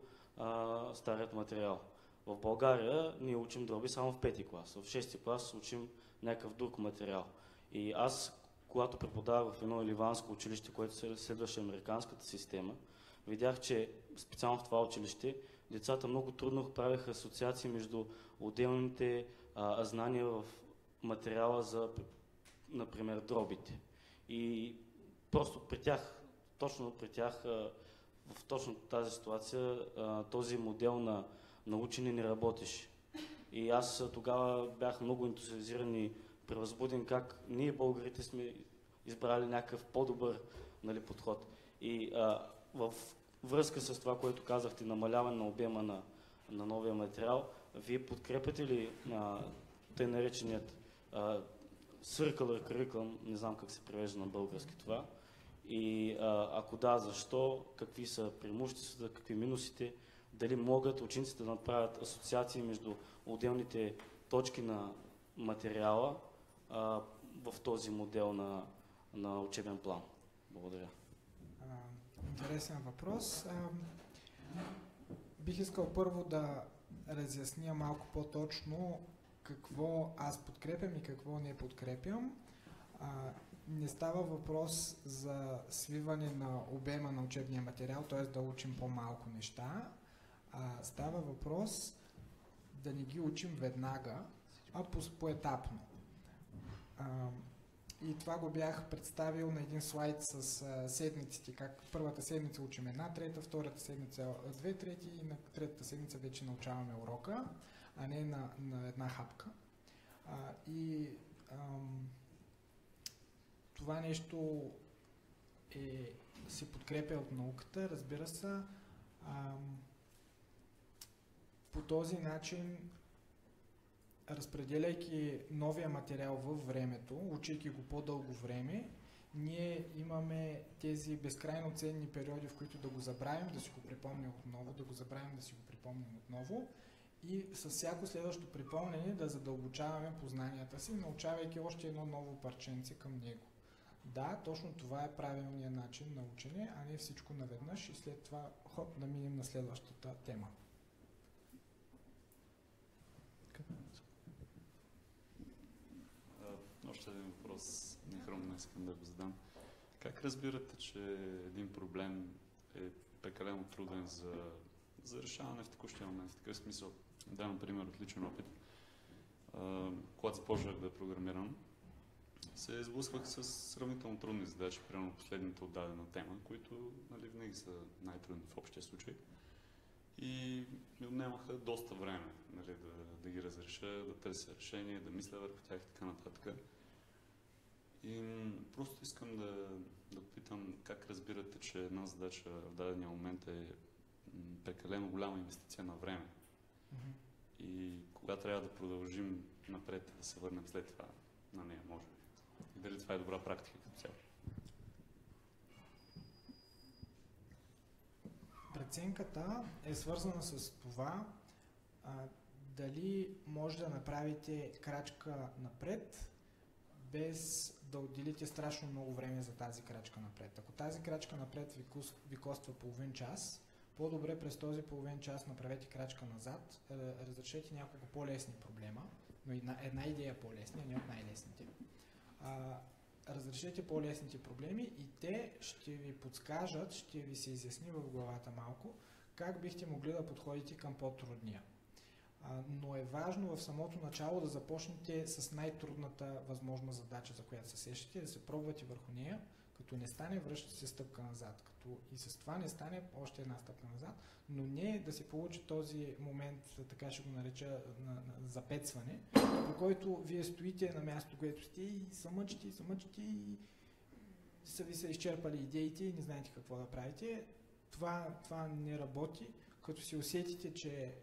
старият материал. В България ние учим дроби само в 5-ти клас. В 6-ти клас учим някакъв друг материал. И аз, когато преподавах в едно ливанско училище, което следваше американската система, видях, че специално в това училище децата много трудно правеха асоциации между отделните знания в материала за, например, дробите. И просто при тях, точно при тях, в точно тази ситуация, този модел на учене не работеше. И аз тогава бях много ентусиазиран и превъзбуден как ние, българите, сме избрали някакъв по-добър, нали, подход. И в връзка с това, което казахте, намаляване на обема на новия материал, вие подкрепяте ли тъй нареченият Circular Curriculum, не знам как се превежда на български това, И ако да, защо, какви са преимуществата, какви минусите, дали могат учениците да направят асоциации между отделните точки на материала в този модел на учебен план. Благодаря.
Интересен въпрос. Бих искал първо да разясня малко по-точно какво аз подкрепям и какво не подкрепям. Не става въпрос за свиване на обема на учебния материал, т.е. да учим по-малко неща. Става въпрос да не ги учим веднага, а поетапно. И това го бях представил на един слайд с седмиците, как първата седмица учим 1/3, втората седмица 2/3 и на третата седмица вече научаваме урока, а не на една хапка. Това нещо се подкрепя от науката, разбира се. По този начин, разпределяйки новия материал във времето, учейки го по-дълго време, ние имаме тези безкрайно ценни периоди, в които да го забравим, да си го припомним отново, да го забравим, да си го припомним отново и с всяко следващо припомнение да задълбочаваме познанията си, научавайки още едно ново парченце към него. Да, точно това е правилният начин на учене, а не всичко наведнъж и след това да минем на следващата тема.
Още един въпрос, нехромно искам да го задам. Как разбирате, че един проблем е прекалено труден за решаване в текущия момент? В такъв смисъл, да, например, от личен опит. Когато започнах да програмирам, се сблъсквах с сравнително трудни задачи, примерно последните от дадена тема, които винаги са най-трудни в общия случай. И ми отнемаха доста време да ги разреша, да търся решение, да мисля върху тях и така нататък. И просто искам да питам как разбирате, че една задача в дадения момент е прекалено голяма инвестиция на време. И кога трябва да продължим напред, да се върнем след това на нея, може би. И дали това е добра практика като цяло?
Преценката е свързана с това дали може да направите крачка напред, без да отделите страшно много време за тази крачка напред. Ако тази крачка напред ви коства половин час, по-добре през този половин час направете крачка назад, разрешете няколко по-лесни проблема, но една идея по-лесна, не от най-лесните. Разрешете по-лесните проблеми и те ще ви подскажат, ще ви се изясни в главата малко, как бихте могли да подходите към по-трудния. Но е важно в самото начало да започнете с най-трудната възможна задача, за която се сещате, да се пробвате върху нея, като не стане, връщате се стъпка назад, като и с това не стане още една стъпка назад, но не да се получи този момент, така ще го нареча, на запецване, по който вие стоите на място, което сте и се мъчите и са ви се изчерпали идеите и не знаете какво да правите. Това не работи, като си усетите, че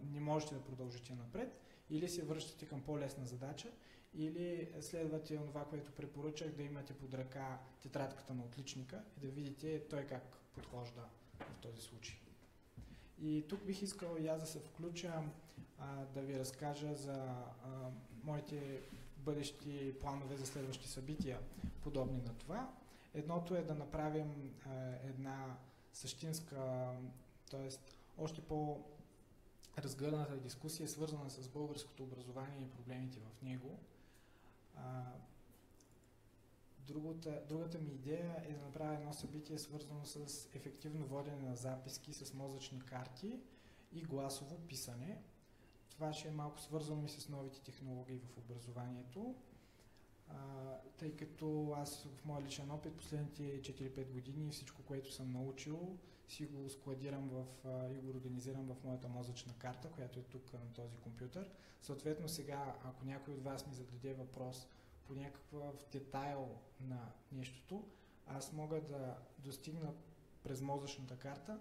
не можете да продължите напред, или се връщате към по-лесна задача, или следвате това, което препоръчах, да имате под ръка тетрадката на отличника и да видите той как подхожда в този случай. И тук бих искал и аз да се включа, да ви разкажа за моите бъдещи планове за следващи събития, подобни на това. Едното е да направим една същинска, т.е. още по-разгърната дискусия, свързана с българското образование и проблемите в него. Другата ми идея е да направя едно събитие, свързано с ефективно водене на записки с мозъчни карти и гласово писане. Това ще е малко свързано и с новите технологии в образованието, тъй като аз в моя личен опит последните 4-5 години всичко, което съм научил, си го складирам и го организирам в моята мозъчна карта, която е тук на този компютър. Съответно сега, ако някой от вас ми зададе въпрос по някакъв детайл на нещото, аз мога да достигна през мозъчната карта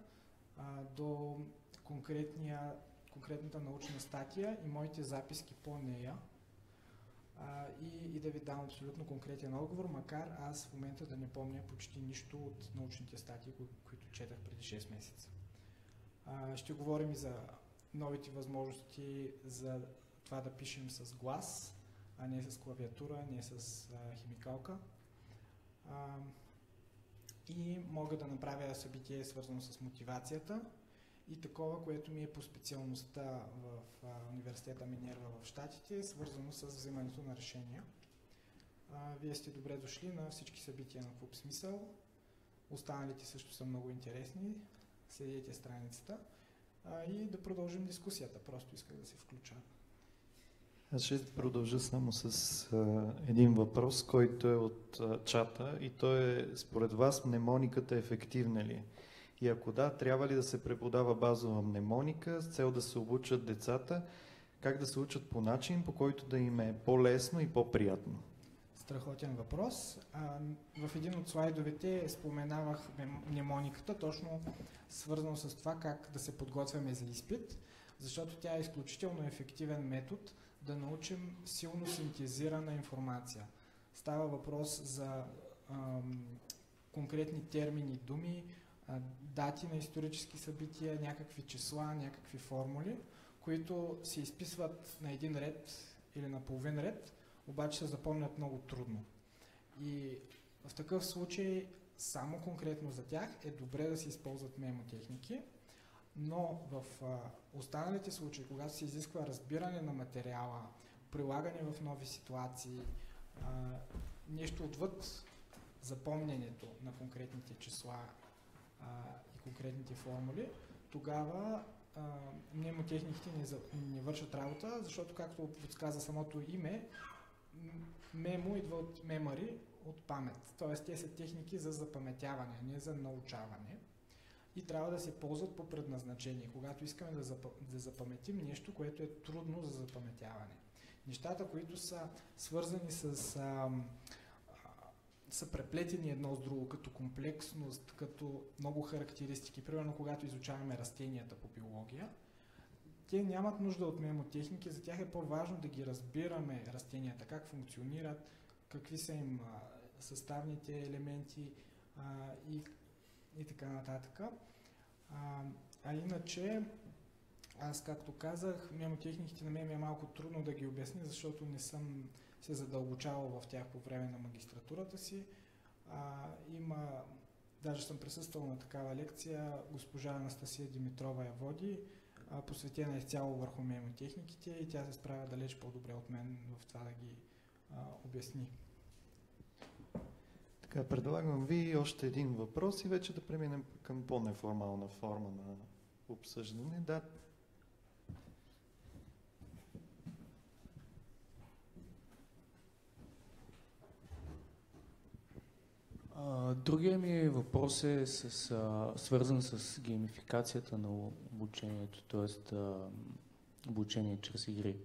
до конкретната научна статия и моите записки по нея. и да ви дам абсолютно конкретен отговор, макар аз в момента да не помня почти нищо от научните статии, които четах преди 6 месеца. Ще говорим и за новите възможности за това да пишем с глас, а не с клавиатура, не с химикалка. И мога да направя събитие свързано с мотивацията и такова, което ми е по специалността в университета Минерва в Щатите, свързано с вземането на решения. Вие сте добре дошли на всички събития на Клуб Смисъл. Останалите също са много интересни. Следете страницата и да продължим дискусията. Просто исках да се включа.
Аз ще продължа само с един въпрос, който е от чата и то е: според вас мнемониката ефективна ли е? И ако да, трябва ли да се преподава базова мнемоника с цел да се обучат децата, как да се учат по начин, по който да им е по-лесно и по-приятно?
Страхотен въпрос. В един от слайдовете споменавах мнемониката, точно свързано с това как да се подготвяме за изпит, защото тя е изключително ефективен метод да научим силно синтезирана информация. Става въпрос за конкретни термини, думи, дати на исторически събития, някакви числа, някакви формули, които се изписват на един ред или на половин ред, обаче се запомнят много трудно. И в такъв случай, само конкретно за тях е добре да се използват мемотехники, но в останалите случаи, когато се изисква разбиране на материала, прилагане в нови ситуации, нещо отвъд запомнението на конкретните числа и конкретните формули, тогава мнемотехниките не вършат работа, защото, както подсказа самото име, мемо идва от memory, от памет. Тоест, те са техники за запаметяване, не за научаване. И трябва да се ползват по предназначение, когато искаме да запаметим нещо, което е трудно за запаметяване. Нещата, които са свързани са преплетени едно с друго, като комплексност, като много характеристики. Примерно, когато изучаваме растенията по биология, те нямат нужда от мемотехники, за тях е по-важно да ги разбираме растенията, как функционират, какви са им съставните елементи и така нататък. А иначе, аз както казах, мемотехниките на мен е малко трудно да ги обясня, защото не съм се задълбочавал в тях по време на магистратурата си. Даже съм присъствал на такава лекция, госпожа Анастасия Димитрова я води, посветена изцяло върху мемотехниките и тя се справя далеч по-добре от мен в това да ги обясни.
Така, предлагам ви още един въпрос и вече да преминем към по-неформална форма на обсъждане. Да.
Другия ми въпрос е свързан с геймификацията на обучението, т.е. обучение чрез игри.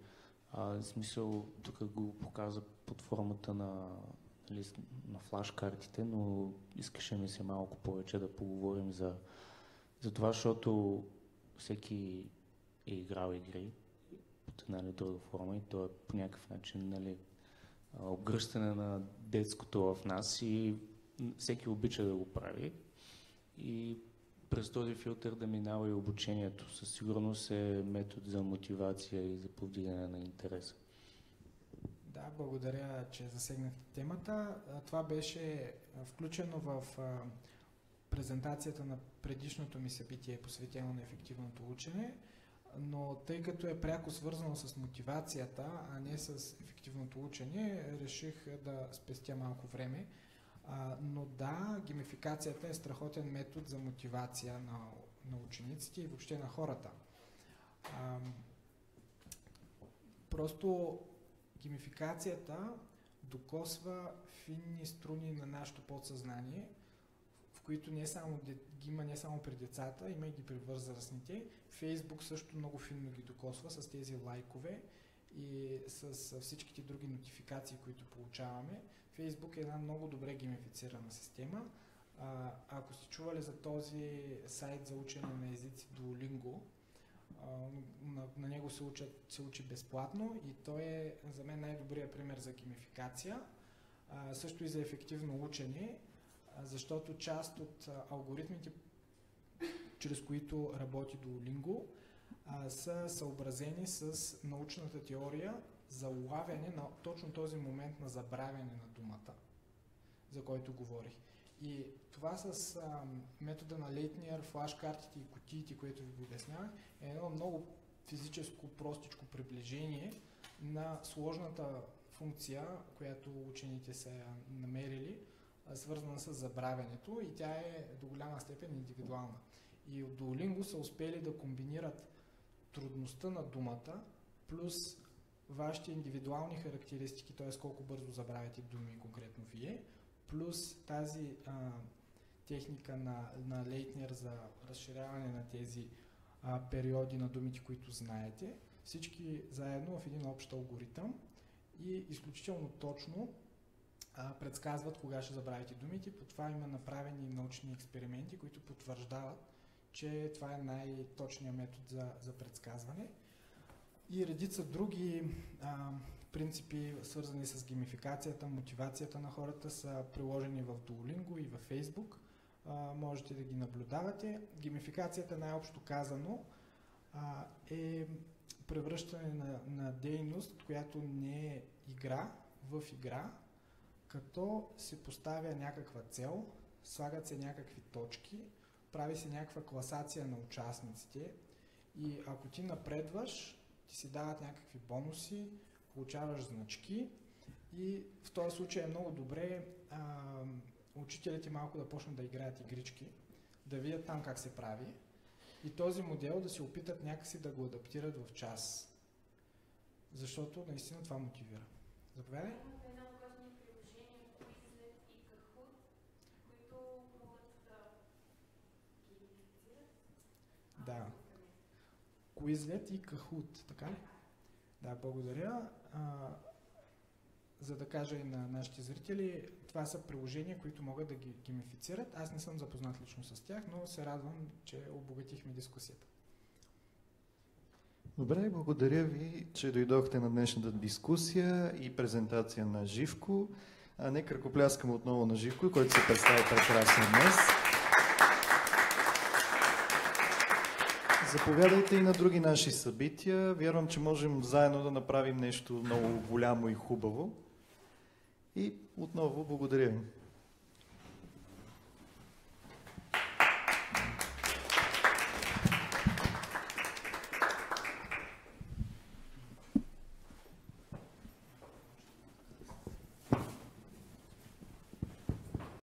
В смисъл, тук го показа под формата на флаш-картите, но искаше ми се малко повече да поговорим за това, защото всеки е играл игри под една или друга форма и то е по някакъв начин обгръщане на детското в нас и всеки обича да го прави и през този филтър да минава и обучението. Със сигурност е метод за мотивация и за повдигане на интереса.
Да, благодаря, че засегнахте темата. Това беше включено в презентацията на предишното ми събитие, посветено на ефективното учене, но тъй като е пряко свързано с мотивацията, а не с ефективното учене, реших да спестя малко време. Но да, геймификацията е страхотен метод за мотивация на учениците и въобще на хората. Просто геймификацията докосва финни струни на нашето подсъзнание, в които ги има не само при децата, има и ги при възрастните. Фейсбук също много финно ги докосва с тези лайкове и с всичките други нотификации, които получаваме. Фейсбук е една много добре геймифицирана система. Ако сте чували за този сайт за учене на езици Duolingo, на него се учи безплатно и той е за мен най-добрият пример за геймификация, също и за ефективно учене, защото част от алгоритмите, чрез които работи Duolingo, са съобразени с научната теория за улавяне на точно този момент на забравяне на думата, за който говорих. И това с метода на Лейтниер, флашкартите и кутиите, което ви го обяснявах, е едно много физическо, простичко приближение на сложната функция, която учените са намерили, свързана с забравянето, и тя е до голяма степен индивидуална. И от Duolingo са успели да комбинират трудността на думата плюс вашите индивидуални характеристики, т.е. колко бързо забравяте думи, конкретно вие, плюс тази техника на Лейтнер за разширяване на тези периоди на думите, които знаете, всички заедно в един общ алгоритъм и изключително точно предсказват кога ще забравите думите. По това има направени научни експерименти, които потвърждават, че това е най-точният метод за предсказване. И редица други принципи, свързани с геймификацията, мотивацията на хората, са приложени в Duolingo и в Facebook. Можете да ги наблюдавате. Геймификацията, най-общо казано, е превръщане на дейност, която не е игра, в игра, като се поставя някаква цел, слагат се някакви точки, прави се някаква класация на участниците и ако ти напредваш, ти си дават някакви бонуси, получаваш значки и в този случай е много добре учителите малко да почнат да играят игрички, да видят там как се прави и този модел да се опитат някакси да го адаптират в час. Защото наистина това мотивира. Заповядай. Да. Quizlet и Kahoot, така ли? Да, благодаря. За да кажа и на нашите зрители, това са приложения, които могат да ги геймифицират. Аз не съм запознат лично с тях, но се радвам, че обогатихме дискусията.
Добре, благодаря ви, че дойдохте на днешната дискусия и презентация на Живко. Нека ръкопляскам отново на Живко, който се представи прекрасно днес. Заповядайте и на други наши събития. Вярвам, че можем заедно да направим нещо много голямо и хубаво. И отново благодаря ви.